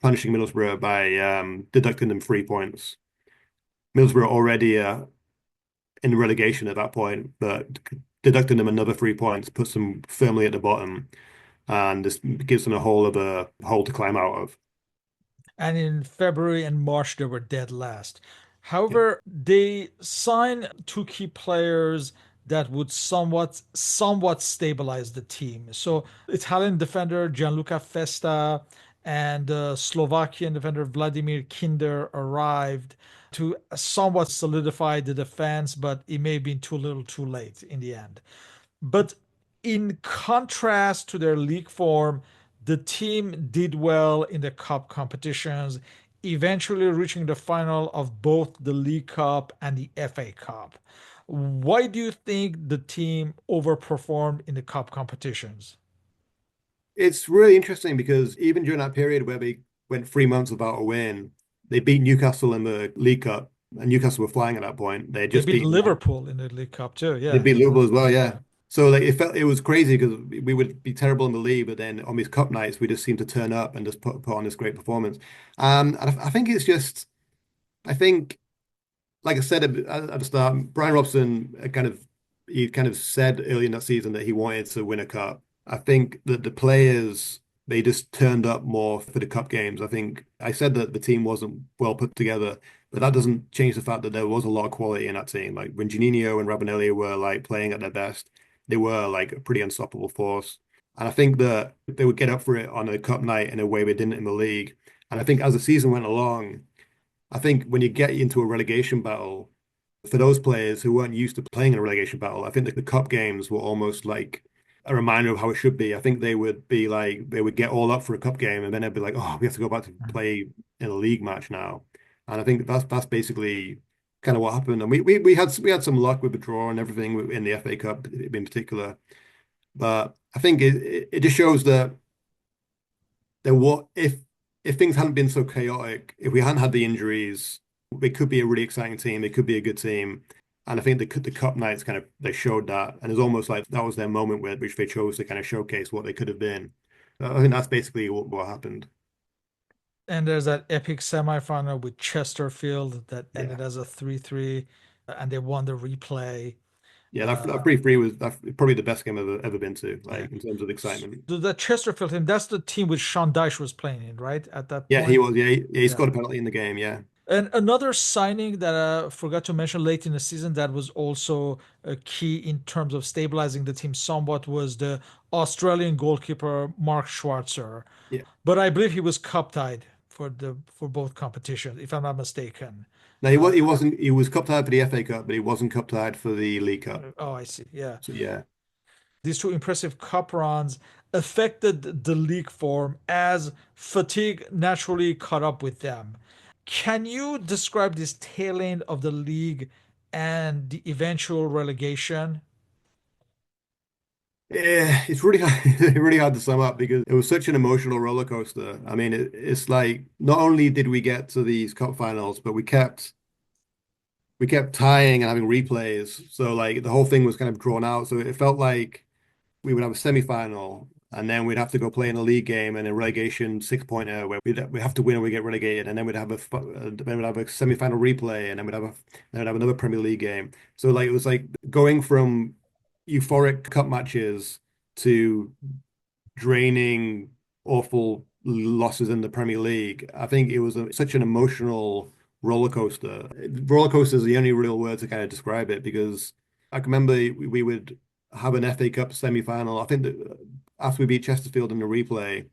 punishing Middlesbrough by deducting them 3 points. Middlesbrough already in relegation at that point, but deducting them another 3 points puts them firmly at the bottom, and this gives them a whole other hole to climb out of. And in February and March, they were dead last. Yeah. However, they signed two key players that would somewhat stabilize the team. So Italian defender Gianluca Festa and Slovakian defender Vladimir Kinder arrived to somewhat solidify the defense, but it may have been too little too late in the end. But in contrast to their league form, the team did well in the cup competitions, eventually reaching the final of both the League Cup and the FA Cup. Why do you think the team overperformed in the cup competitions? It's really interesting because even during that period where they went 3 months without a win, they beat Newcastle in the League Cup, and Newcastle were flying at that point. They had They just beat beaten them. Liverpool in the League Cup too. They Yeah. beat Liverpool as well, yeah. So like it was crazy because we would be terrible in the league, but then on these cup nights we just seem to turn up and just put on this great performance. And I think it's just I think like I said at the start, Brian Robson he kind of said early in that season that he wanted to win a cup. I think that the players they just turned up more for the cup games. I think I said that the team wasn't well put together, but that doesn't change the fact that there was a lot of quality in that team. Like when Juninho and Rabanelli were like playing at their best, they were like a pretty unstoppable force. And I think that they would get up for it on a cup night in a way they didn't in the league. And I think as the season went along, I think when you get into a relegation battle, for those players who weren't used to playing in a relegation battle, I think that the cup games were almost like a reminder of how it should be. I think they would be like they would get all up for a cup game, and then they'd be like, "Oh, we have to go back to play in a league match now." And I think that's basically kind of what happened. And we had some luck with the draw and everything in the FA Cup in particular, but I think it just shows that there what if things hadn't been so chaotic, if we hadn't had the injuries, they could be a really exciting team. They could be a good team. And I think the cup nights kind of they showed that, and it's almost like that was their moment where which they chose to kind of showcase what they could have been. I think that's basically what happened. And there's that epic semifinal with Chesterfield that Yeah, ended as a 3-3, and they won the replay. yeah. That Uh, free free was probably the best game I've ever been to, yeah. like in terms of excitement. The Chesterfield team, that's the team which Sean Dyche was playing in, right? At that Yeah, he point. was. Yeah, he Yeah. scored a penalty in the game. Yeah, And another signing that I forgot to mention late in the season that was also a key in terms of stabilizing the team somewhat was the Australian goalkeeper Mark Schwarzer. yeah. But I believe he was cup tied for both competitions, if I'm not mistaken. No, Uh, he wasn't. He was cup tied for the FA Cup, but he wasn't cup tied for the League Cup. oh, I see. Yeah. So yeah. These two impressive cup runs affected the league form as fatigue naturally caught up with them. Can you describe this tail end of the league and the eventual relegation? Yeah, it's really hard, really hard to sum up because it was such an emotional roller coaster. I mean, it's like not only did we get to these cup finals, but we kept tying and having replays. So like the whole thing was kind of drawn out. So it felt like we would have a semi-final and then we'd have to go play in a league game and a relegation six-pointer where we have to win or we get relegated, and then we'd have a semi-final replay, and then we'd have another Premier League game. So like it was like going from euphoric cup matches to draining awful losses in the Premier League. I think it was such an emotional roller coaster. Roller coaster is the only real word to kind of describe it because I can remember we would have an FA Cup semi-final. I think that after we beat Chesterfield in the replay,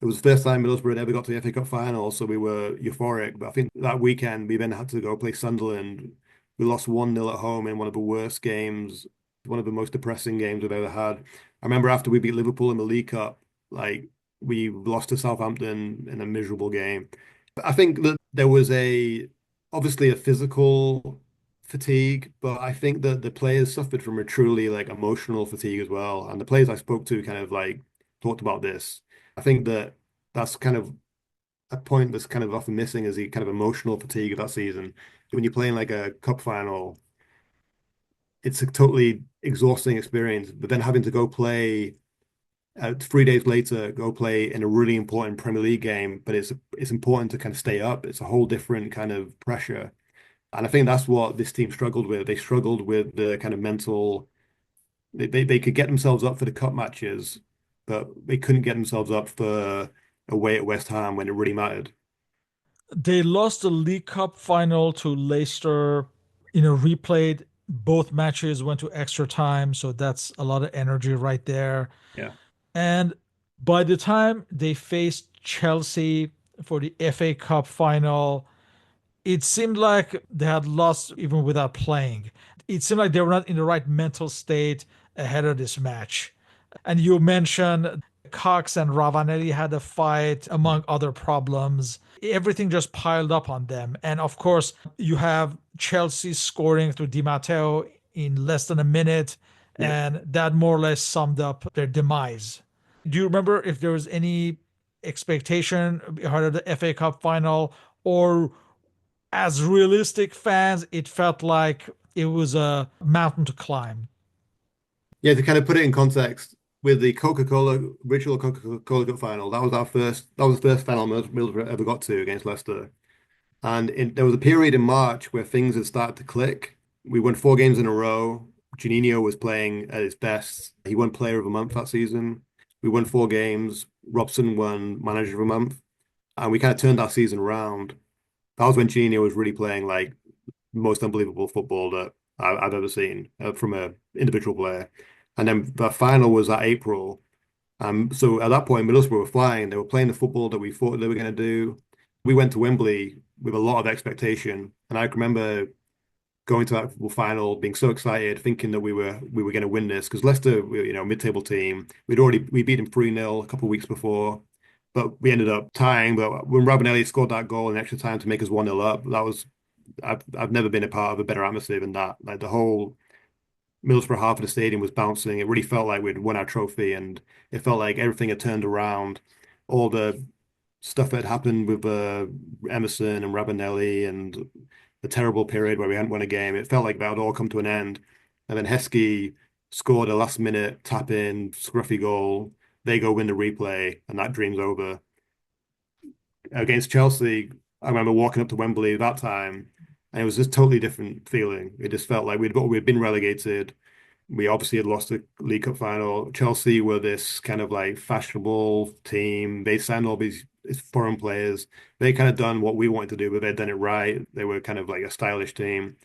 it was the first time Middlesbrough had ever got to the FA Cup final, so we were euphoric. But I think that weekend we then had to go play Sunderland. We lost 1-0 at home in one of the worst games, one of the most depressing games we've ever had. I remember after we beat Liverpool in the League Cup, like we lost to Southampton in a miserable game. I think that there was obviously a physical fatigue, but I think that the players suffered from a truly like emotional fatigue as well. And the players I spoke to kind of like talked about this. I think that that's kind of a point that's kind of often missing is the kind of emotional fatigue of that season. When you're playing like a cup final, it's a totally exhausting experience. But then having to go play 3 days later, go play in a really important Premier League game, but it's important to kind of stay up. It's a whole different kind of pressure. And I think that's what this team struggled with. They struggled with the kind of mental. They could get themselves up for the cup matches, but they couldn't get themselves up for away at West Ham when it really mattered. They lost the League Cup final to Leicester, replayed both matches, went to extra time. So that's a lot of energy right there. Yeah. And by the time they faced Chelsea for the FA Cup final, it seemed like they had lost even without playing. It seemed like they were not in the right mental state ahead of this match. And you mentioned Cox and Ravanelli had a fight, among other problems. Everything just piled up on them. And of course, you have Chelsea scoring through Di Matteo in less than a minute, Yeah. and that more or less summed up their demise. Do you remember if there was any expectation ahead of the FA Cup final, or as realistic fans, it felt like it was a mountain to climb? Yeah, to kind of put it in context, with the Coca-Cola original Coca-Cola Cup final, that was the first final Middlesbrough ever got to against Leicester. And there was a period in March where things had started to click. We won 4 games in a row. Juninho was playing at his best. He won Player of the Month that season. We won 4 games. Robson won Manager of the Month, and we kind of turned our season around. That was when Juninho was really playing like most unbelievable football that I've ever seen from a individual player. And then the final was that April. So at that point, Middlesbrough were flying. They were playing the football that we thought they were going to do. We went to Wembley with a lot of expectation, and I remember going to that final, being so excited, thinking that we were going to win this because Leicester, mid-table team. We beat them 3-0 a couple of weeks before, but we ended up tying. But when Ravanelli scored that goal in extra time to make us 1-0 up, that was I've never been a part of a better atmosphere than that. Like the whole Middlesbrough half of the stadium was bouncing. It really felt like we'd won our trophy, and it felt like everything had turned around. All the stuff that had happened with Emerson and Rabanelli and the terrible period where we hadn't won a game, it felt like that had all come to an end. And then Heskey scored a last minute tap in, scruffy goal. They go win the replay, and that dream's over. Against Chelsea, I remember walking up to Wembley that time, and it was just totally different feeling. It just felt like we'd been relegated. We obviously had lost the League Cup final. Chelsea were this kind of like fashionable team. They signed all these foreign players. They kind of done what we wanted to do, but they'd done it right. They were kind of like a stylish team.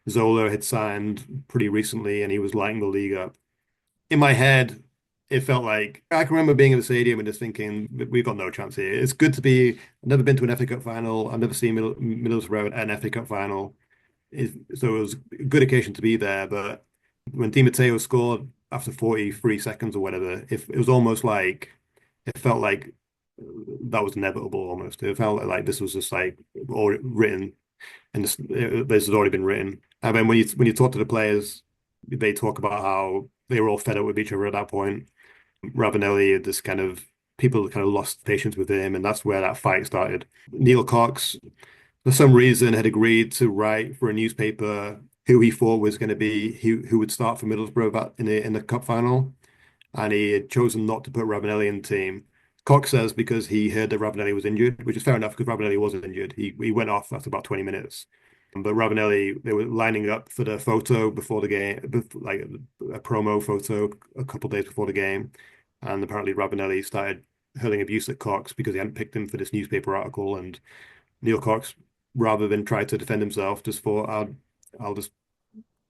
Zola had signed pretty recently, and he was lighting the league up. In my head, it felt like I can remember being in the stadium and just thinking, we've got no chance here. It's good to be. I've never been to an FA Cup final. I've never seen Middlesbrough at an FA Cup final. So it was a good occasion to be there. But when Di Matteo scored after 43 seconds or whatever, it was almost like it felt like that was inevitable almost. It felt like this was just like all written and this has already been written. And then when you talk to the players, they talk about how they were all fed up with each other at that point. Ravanelli, this kind of people kind of lost patience with him, and that's where that fight started. Neil Cox, for some reason, had agreed to write for a newspaper who he thought was going to be who would start for Middlesbrough in the cup final, and he had chosen not to put Ravanelli in the team. Cox says because he heard that Ravanelli was injured, which is fair enough because Ravanelli wasn't injured. He went off after about 20 minutes. But Ravanelli, they were lining up for the photo before the game, like a promo photo a couple of days before the game. And apparently Ravanelli started hurling abuse at Cox because he hadn't picked him for this newspaper article, and Neil Cox, rather than try to defend himself, just thought I'll just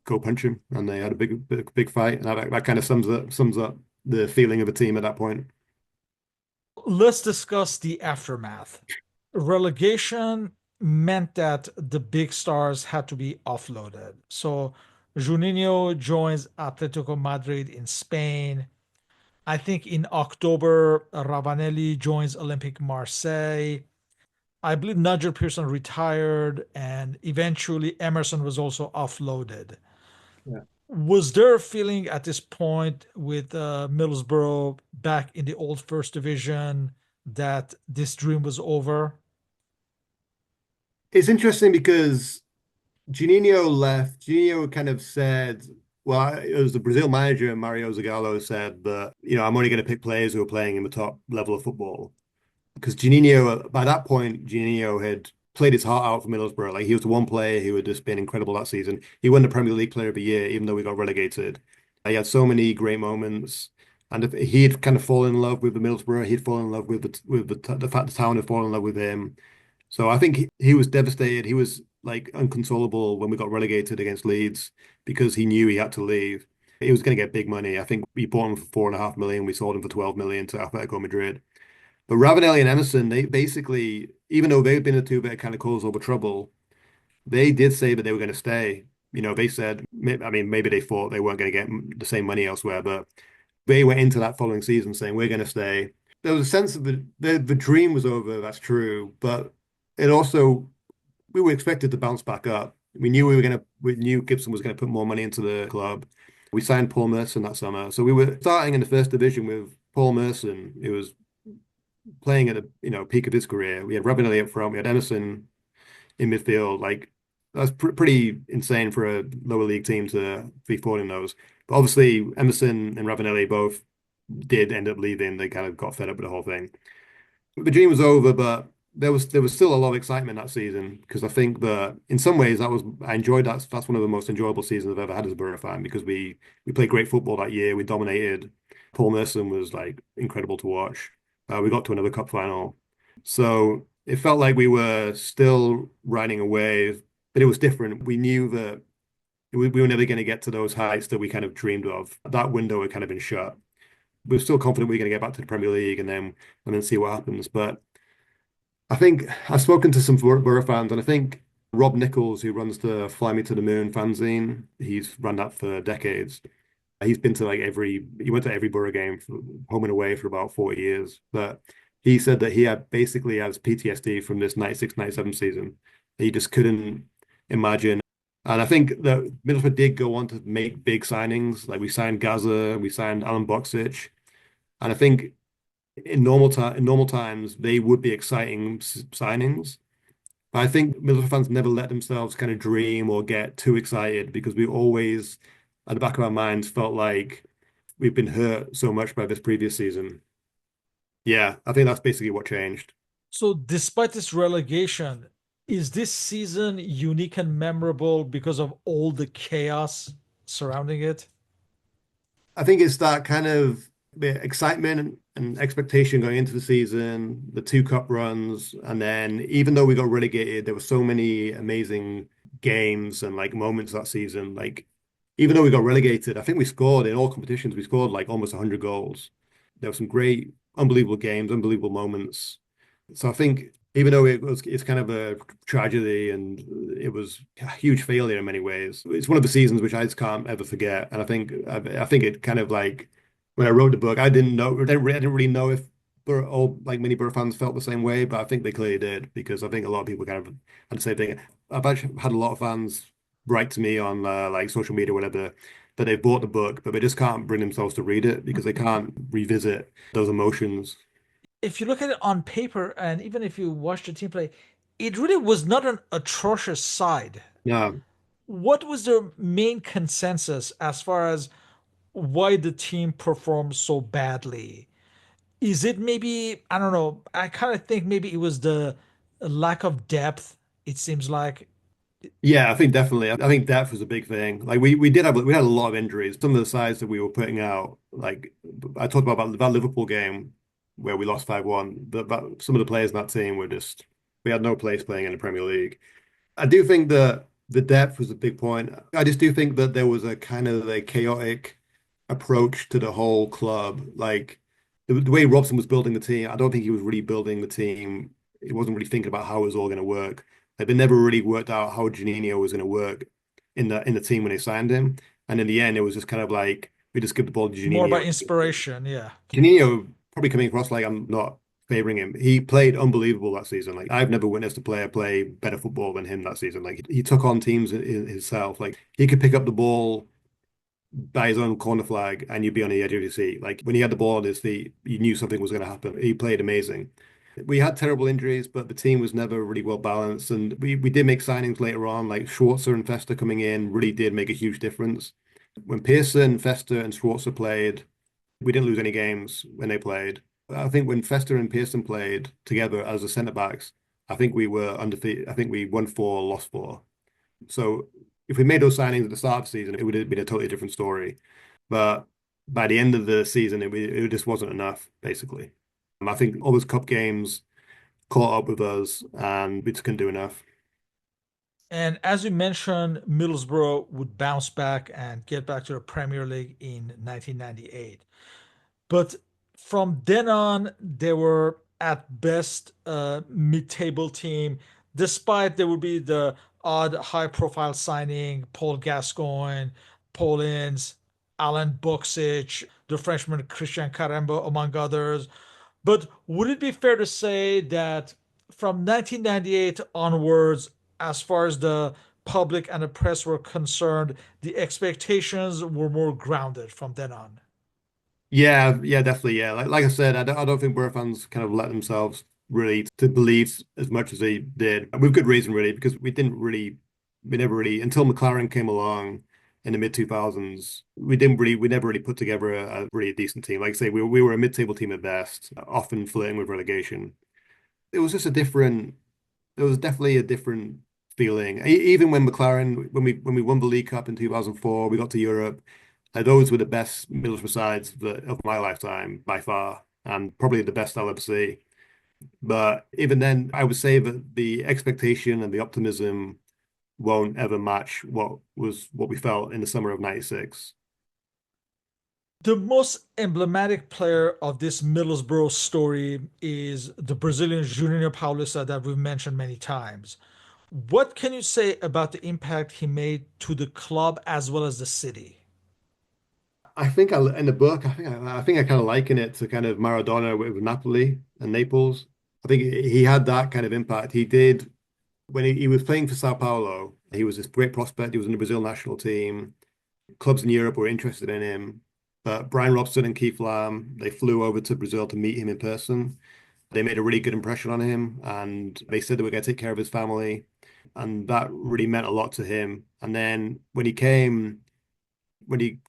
go punch him, and they had a big fight, and that kind of sums up the feeling of a team at that point. Let's discuss the aftermath. Relegation meant that the big stars had to be offloaded. So Juninho joins Atletico Madrid in Spain. I think in October, Ravanelli joins Olympique Marseille. I believe Nigel Pearson retired, and eventually Emerson was also offloaded. Yeah. Was there a feeling at this point with Middlesbrough back in the old first division that this dream was over? It's interesting because Juninho left. Juninho kind of said, well, it was the Brazil manager, Mario Zagallo, said that, I'm only going to pick players who are playing in the top level of football. Because Juninho, by that point, Juninho had played his heart out for Middlesbrough. Like, he was the one player who had just been incredible that season. He won the Premier League Player of the Year, even though we got relegated. He had so many great moments. And if he'd kind of fallen in love with the Middlesbrough, he'd fallen in love with the fact the town had fallen in love with him. So I think he was devastated. He was like unconsolable when we got relegated against Leeds because he knew he had to leave. He was going to get big money. I think we bought him for 4.5 million. We sold him for 12 million to Atletico Madrid. But Ravanelli and Emerson, they basically, even though they've been the two that kind of caused over trouble, they did say that they were going to stay. They said, I mean, maybe they thought they weren't going to get the same money elsewhere, but they went into that following season saying, we're going to stay. There was a sense of the dream was over, that's true, but it also, we were expected to bounce back up. We knew Gibson was going to put more money into the club. We signed Paul Merson that summer. So we were starting in the first division with Paul Merson, who was playing at the peak of his career. We had Ravanelli up front, we had Emerson in midfield. Like that's pretty insane for a lower league team to be falling those. But obviously, Emerson and Ravanelli both did end up leaving. They kind of got fed up with the whole thing. The dream was over, but there was still a lot of excitement that season because I think that in some ways I enjoyed that. That's one of the most enjoyable seasons I've ever had as a Borough fan because we played great football that year. We dominated. Paul Merson was like incredible to watch. We got to another cup final, so it felt like we were still riding a wave, but it was different. We knew that we were never going to get to those heights that we kind of dreamed of. That window had kind of been shut. We were still confident we were going to get back to the Premier League and then see what happens. But I think I've spoken to some Borough fans, and I think Rob Nichols, who runs the Fly Me to the Moon fanzine, he's run that for decades. He's been to he went to every Borough game, home and away, for about 40 years. But he said that he had basically has PTSD from this 96, 97 season. He just couldn't imagine. And I think that Middlesbrough did go on to make big signings. Like we signed Gaza, we signed Alan Boxic. And I think in normal times, they would be exciting signings. But I think Middlesbrough fans never let themselves kind of dream or get too excited because we always, at the back of our minds, felt like we've been hurt so much by this previous season. Yeah, I think that's basically what changed. So, despite this relegation, is this season unique and memorable because of all the chaos surrounding it? I think it's that kind of excitement and expectation going into the season, the two cup runs, and then even though we got relegated, there were so many amazing games and like moments that season. Like even though we got relegated, I think we scored in all competitions. We scored like almost 100 goals. There were some great, unbelievable games, unbelievable moments. So I think even though it's kind of a tragedy and it was a huge failure in many ways, it's one of the seasons which I just can't ever forget. And I think it kind of like when I wrote the book, I didn't really know if all like many Borough fans felt the same way, but I think they clearly did because I think a lot of people kind of had the same thing. I've actually had a lot of fans write to me on like social media, whatever, that they've bought the book, but they just can't bring themselves to read it because they can't revisit those emotions. If you look at it on paper, and even if you watch the team play, it really was not an atrocious side. Yeah. What was the main consensus as far as why the team performed so badly? Is it maybe, I don't know, I kind of think maybe it was the lack of depth, it seems like. Yeah, I think definitely. I think depth was a big thing. Like we had a lot of injuries. Some of the sides that we were putting out, like I talked about that Liverpool game. where we lost 5-1. But some of the players in that team were just, we had no place playing in the Premier League. I do think that the depth was a big point. I just do think that there was a kind of a chaotic approach to the whole club. Like the way Robson was building the team, I don't think he was really building the team. He wasn't really thinking about how it was all going to work. Like, they never really worked out how Juninho was going to work in the team when they signed him. And in the end, it was just kind of like we just give the ball to More by Juninho. inspiration, yeah. Juninho probably coming across like I'm not favoring him. He played unbelievable that season. Like I've never witnessed a player play better football than him that season. Like he took on teams himself. Like he could pick up the ball by his own corner flag and you'd be on the edge of your seat. Like when he had the ball on his feet, you knew something was going to happen. He played amazing. We had terrible injuries, but the team was never really well balanced. And we did make signings later on, like Schwarzer and Fester coming in really did make a huge difference. When Pearson, Fester, and Schwarzer played, we didn't lose any games when they played. I think when Fester and Pearson played together as the centre backs, I think we were undefeated. I think we won four, lost four. So if we made those signings at the start of the season, it would have been a totally different story. But by the end of the season, it just wasn't enough, basically. I think all those cup games caught up with us, and we just couldn't do enough. And as you mentioned, Middlesbrough would bounce back and get back to the Premier League in 1998. But from then on, they were at best a mid-table team, despite there would be the odd high-profile signing, Paul Gascoigne, Paul Ince, Alan Boksic, the Frenchman Christian Carembo, among others. But would it be fair to say that from 1998 onwards, as far as the public and the press were concerned, the expectations were more grounded from then on? Yeah, yeah, definitely. Yeah, like I said, I don't think Borough fans kind of let themselves really to believe as much as they did, with good reason, really, because we never really, until McLaren came along in the mid 2000s, we never really put together a really decent team. Like I say, we were a mid-table team at best, often flirting with relegation. It was just a different. It was definitely a different feeling. Even when McLaren, when we won the League Cup in 2004, we got to Europe. Those were the best Middlesbrough sides of my lifetime by far, and probably the best I'll ever see. But even then, I would say that the expectation and the optimism won't ever match what we felt in the summer of '96. The most emblematic player of this Middlesbrough story is the Brazilian Júnior Paulista that we've mentioned many times. What can you say about the impact he made to the club as well as the city? I think in the book, I kind of liken it to kind of Maradona with Napoli and Naples. I think he had that kind of impact. He did when he was playing for Sao Paulo. He was this great prospect. He was in the Brazil national team. Clubs in Europe were interested in him. But Brian Robson and Keith Lamb, they flew over to Brazil to meet him in person. They made a really good impression on him, and they said they were going to take care of his family, and that really meant a lot to him. And then when he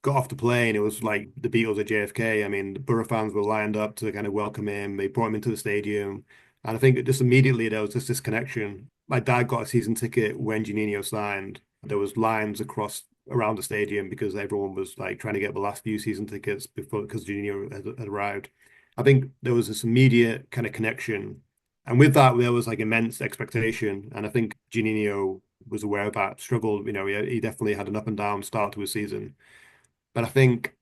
got off the plane, it was like the Beatles at JFK. I mean, the Borough fans were lined up to kind of welcome him. They brought him into the stadium. And I think just immediately there was just this connection. My dad got a season ticket when Juninho signed. There was lines across around the stadium because everyone was like trying to get the last few season tickets before because Juninho had arrived. I think there was this immediate kind of connection. And with that, there was like immense expectation. And I think Juninho was aware of that, struggled. He definitely had an up and down start to his season. But I think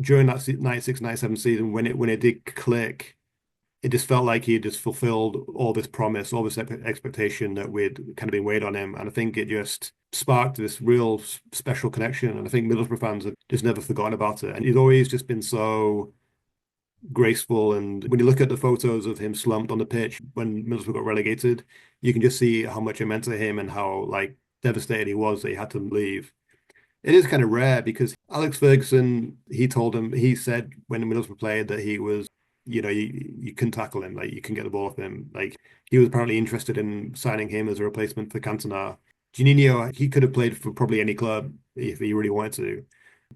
during that 96, 97 season, when it did click, it just felt like he had just fulfilled all this promise, all this expectation that we'd kind of been waiting on him. And I think it just sparked this real special connection. And I think Middlesbrough fans have just never forgotten about it. And he's always just been so graceful. And when you look at the photos of him slumped on the pitch when Middlesbrough got relegated, you can just see how much it meant to him and how like devastated he was that he had to leave. It is kind of rare because Alex Ferguson, he said when Middlesbrough played that he was, you couldn't tackle him, like you can get the ball off him. Like he was apparently interested in signing him as a replacement for Cantona. Juninho, he could have played for probably any club if he really wanted to,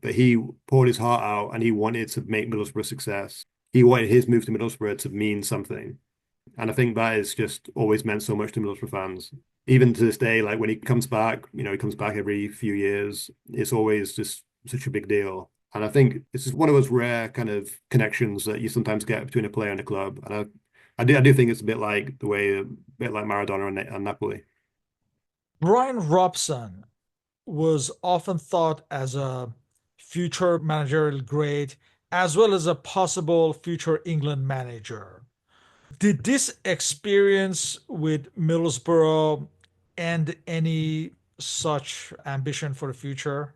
but he poured his heart out and he wanted to make Middlesbrough a success. He wanted his move to Middlesbrough to mean something. And I think that has just always meant so much to Middlesbrough fans. Even to this day, like when he comes back, he comes back every few years. It's always just such a big deal. And I think this is one of those rare kind of connections that you sometimes get between a player and a club. And I do think it's a bit like Maradona and Napoli. Brian Robson was often thought as a future managerial grade, as well as a possible future England manager. Did this experience with Middlesbrough end any such ambition for the future?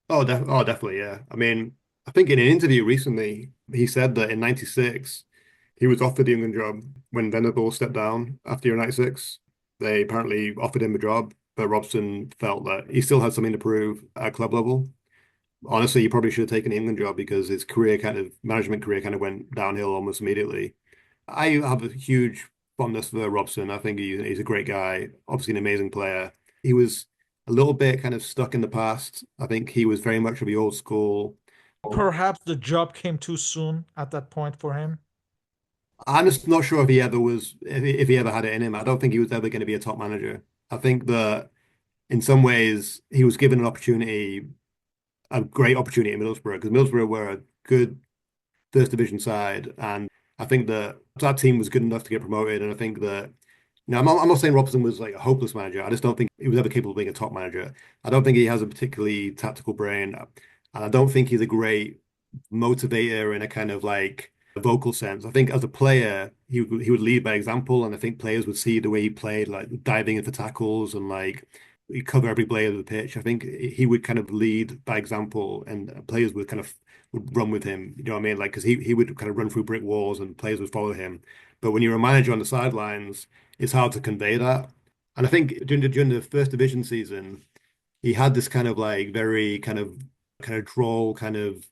Definitely, yeah. I mean, I think in an interview recently, he said that in '96 he was offered the England job when Venables stepped down after Euro '96. They apparently offered him a job, but Robson felt that he still had something to prove at club level. Honestly, he probably should have taken the England job because his management career kind of went downhill almost immediately. I have a huge fondness for Robson. I think he's a great guy, obviously an amazing player. He was a little bit kind of stuck in the past. I think he was very much of the old school. Perhaps the job came too soon at that point for him. I'm just not sure if he ever was, if he ever had it in him. I don't think he was ever going to be a top manager. I think that in some ways he was given a great opportunity at Middlesbrough because Middlesbrough were a good first division side, and I think that team was good enough to get promoted. And I think that I'm not saying Robson was like a hopeless manager. I just don't think he was ever capable of being a top manager. I don't think he has a particularly tactical brain, and I don't think he's a great motivator in a kind of like vocal sense. I think as a player, he would lead by example, and I think players would see the way he played, like diving in for tackles and like he cover every blade of the pitch. I think he would kind of lead by example, and players would kind of would run with him. You know what I mean? Like because he would kind of run through brick walls, and players would follow him. But when you're a manager on the sidelines, it's hard to convey that. And I think during the first division season, he had this kind of like very kind of droll, kind of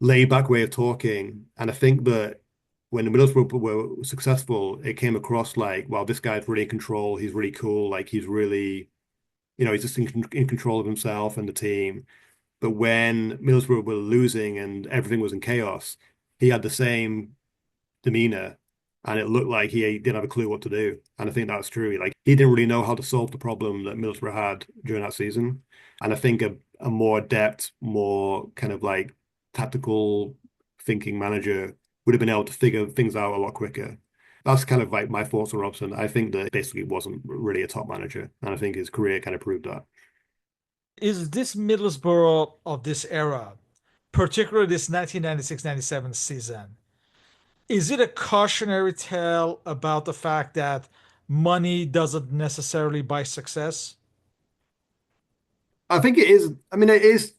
laid back way of talking. And I think that when the Middlesbrough were successful, it came across like, wow, this guy's really in control. He's really cool. Like he's really, he's just in control of himself and the team. But when Middlesbrough were losing and everything was in chaos, he had the same demeanor, and it looked like he didn't have a clue what to do. And I think that's true. Like he didn't really know how to solve the problem that Middlesbrough had during that season. And I think a more adept, more kind of like tactical thinking manager would have been able to figure things out a lot quicker. That's kind of like my thoughts on Robson. I think that basically wasn't really a top manager, and I think his career kind of proved that. Is this Middlesbrough of this era, particularly this 1996-97 season, is it a cautionary tale about the fact that money doesn't necessarily buy success? I think it is. I mean, it is.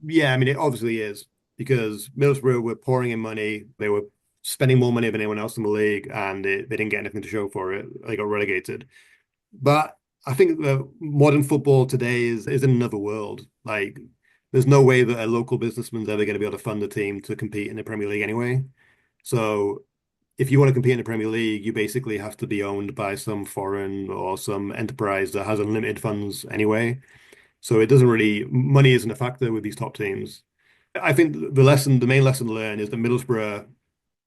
Yeah, I mean, it obviously is because Middlesbrough were pouring in money. They were spending more money than anyone else in the league, and they didn't get anything to show for it. They got relegated. But I think that modern football today is in another world. Like, there's no way that a local businessman's ever going to be able to fund a team to compete in the Premier League anyway. So, if you want to compete in the Premier League, you basically have to be owned by some foreign or some enterprise that has unlimited funds anyway. So it doesn't really, money isn't a factor with these top teams. I think the main lesson learned is that Middlesbrough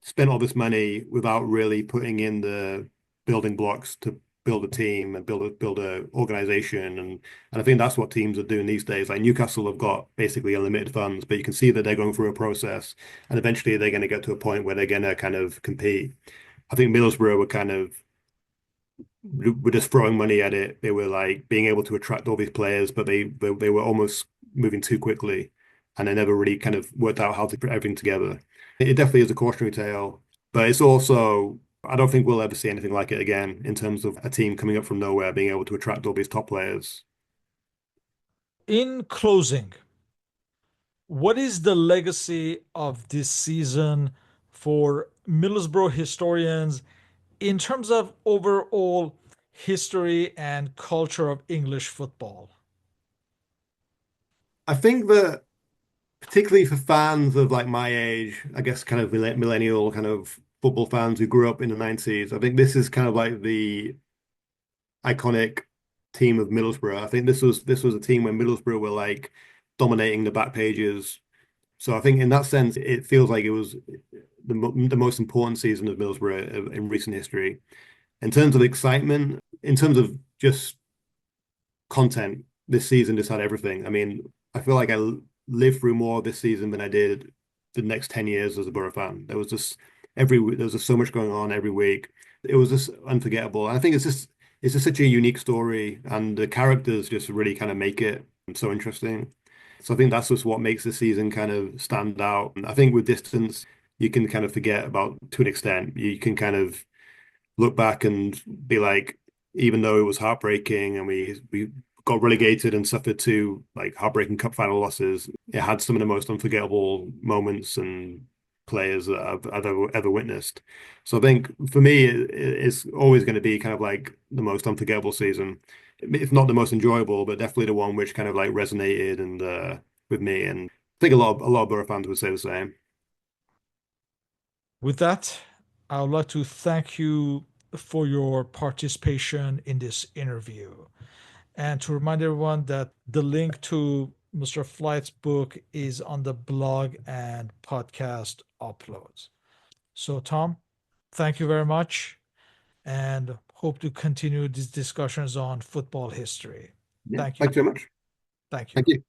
spent all this money without really putting in the building blocks to build a team and build a organization. And I think that's what teams are doing these days. Like Newcastle have got basically unlimited funds, but you can see that they're going through a process and eventually they're going to get to a point where they're going to kind of compete. I think Middlesbrough were just throwing money at it. They were like being able to attract all these players, but they were almost moving too quickly, and they never really kind of worked out how to put everything together. It definitely is a cautionary tale, but it's also I don't think we'll ever see anything like it again in terms of a team coming up from nowhere being able to attract all these top players. In closing, what is the legacy of this season for Middlesbrough historians in terms of overall history and culture of English football? I think that particularly for fans of like my age, I guess kind of millennial kind of football fans who grew up in the '90s, I think this is kind of like the iconic team of Middlesbrough. I think this was a team when Middlesbrough were like dominating the back pages. So I think in that sense, it feels like it was the most important season of Middlesbrough in recent history. In terms of excitement, in terms of just content, this season just had everything. I mean, I feel like lived through more this season than I did the next 10 years as a Borough fan. There was just there was just so much going on every week. It was just unforgettable. And I think it's just such a unique story, and the characters just really kind of make it so interesting. So I think that's just what makes the season kind of stand out. And I think with distance, you can kind of forget about to an extent. You can kind of look back and be like, even though it was heartbreaking and we got relegated and suffered two like heartbreaking cup final losses, it had some of the most unforgettable moments and players that I've ever witnessed. So I think for me, it's always going to be kind of like the most unforgettable season, if not the most enjoyable, but definitely the one which kind of like resonated and with me. And I think a lot of Borough fans would say the same. With that, I would like to thank you for your participation in this interview and to remind everyone that the link to Mr. Flight's book is on the blog and podcast uploads. So, Tom, thank you very much and hope to continue these discussions on football history. Yeah, Thank you. thanks very much. Thank you. Thank you.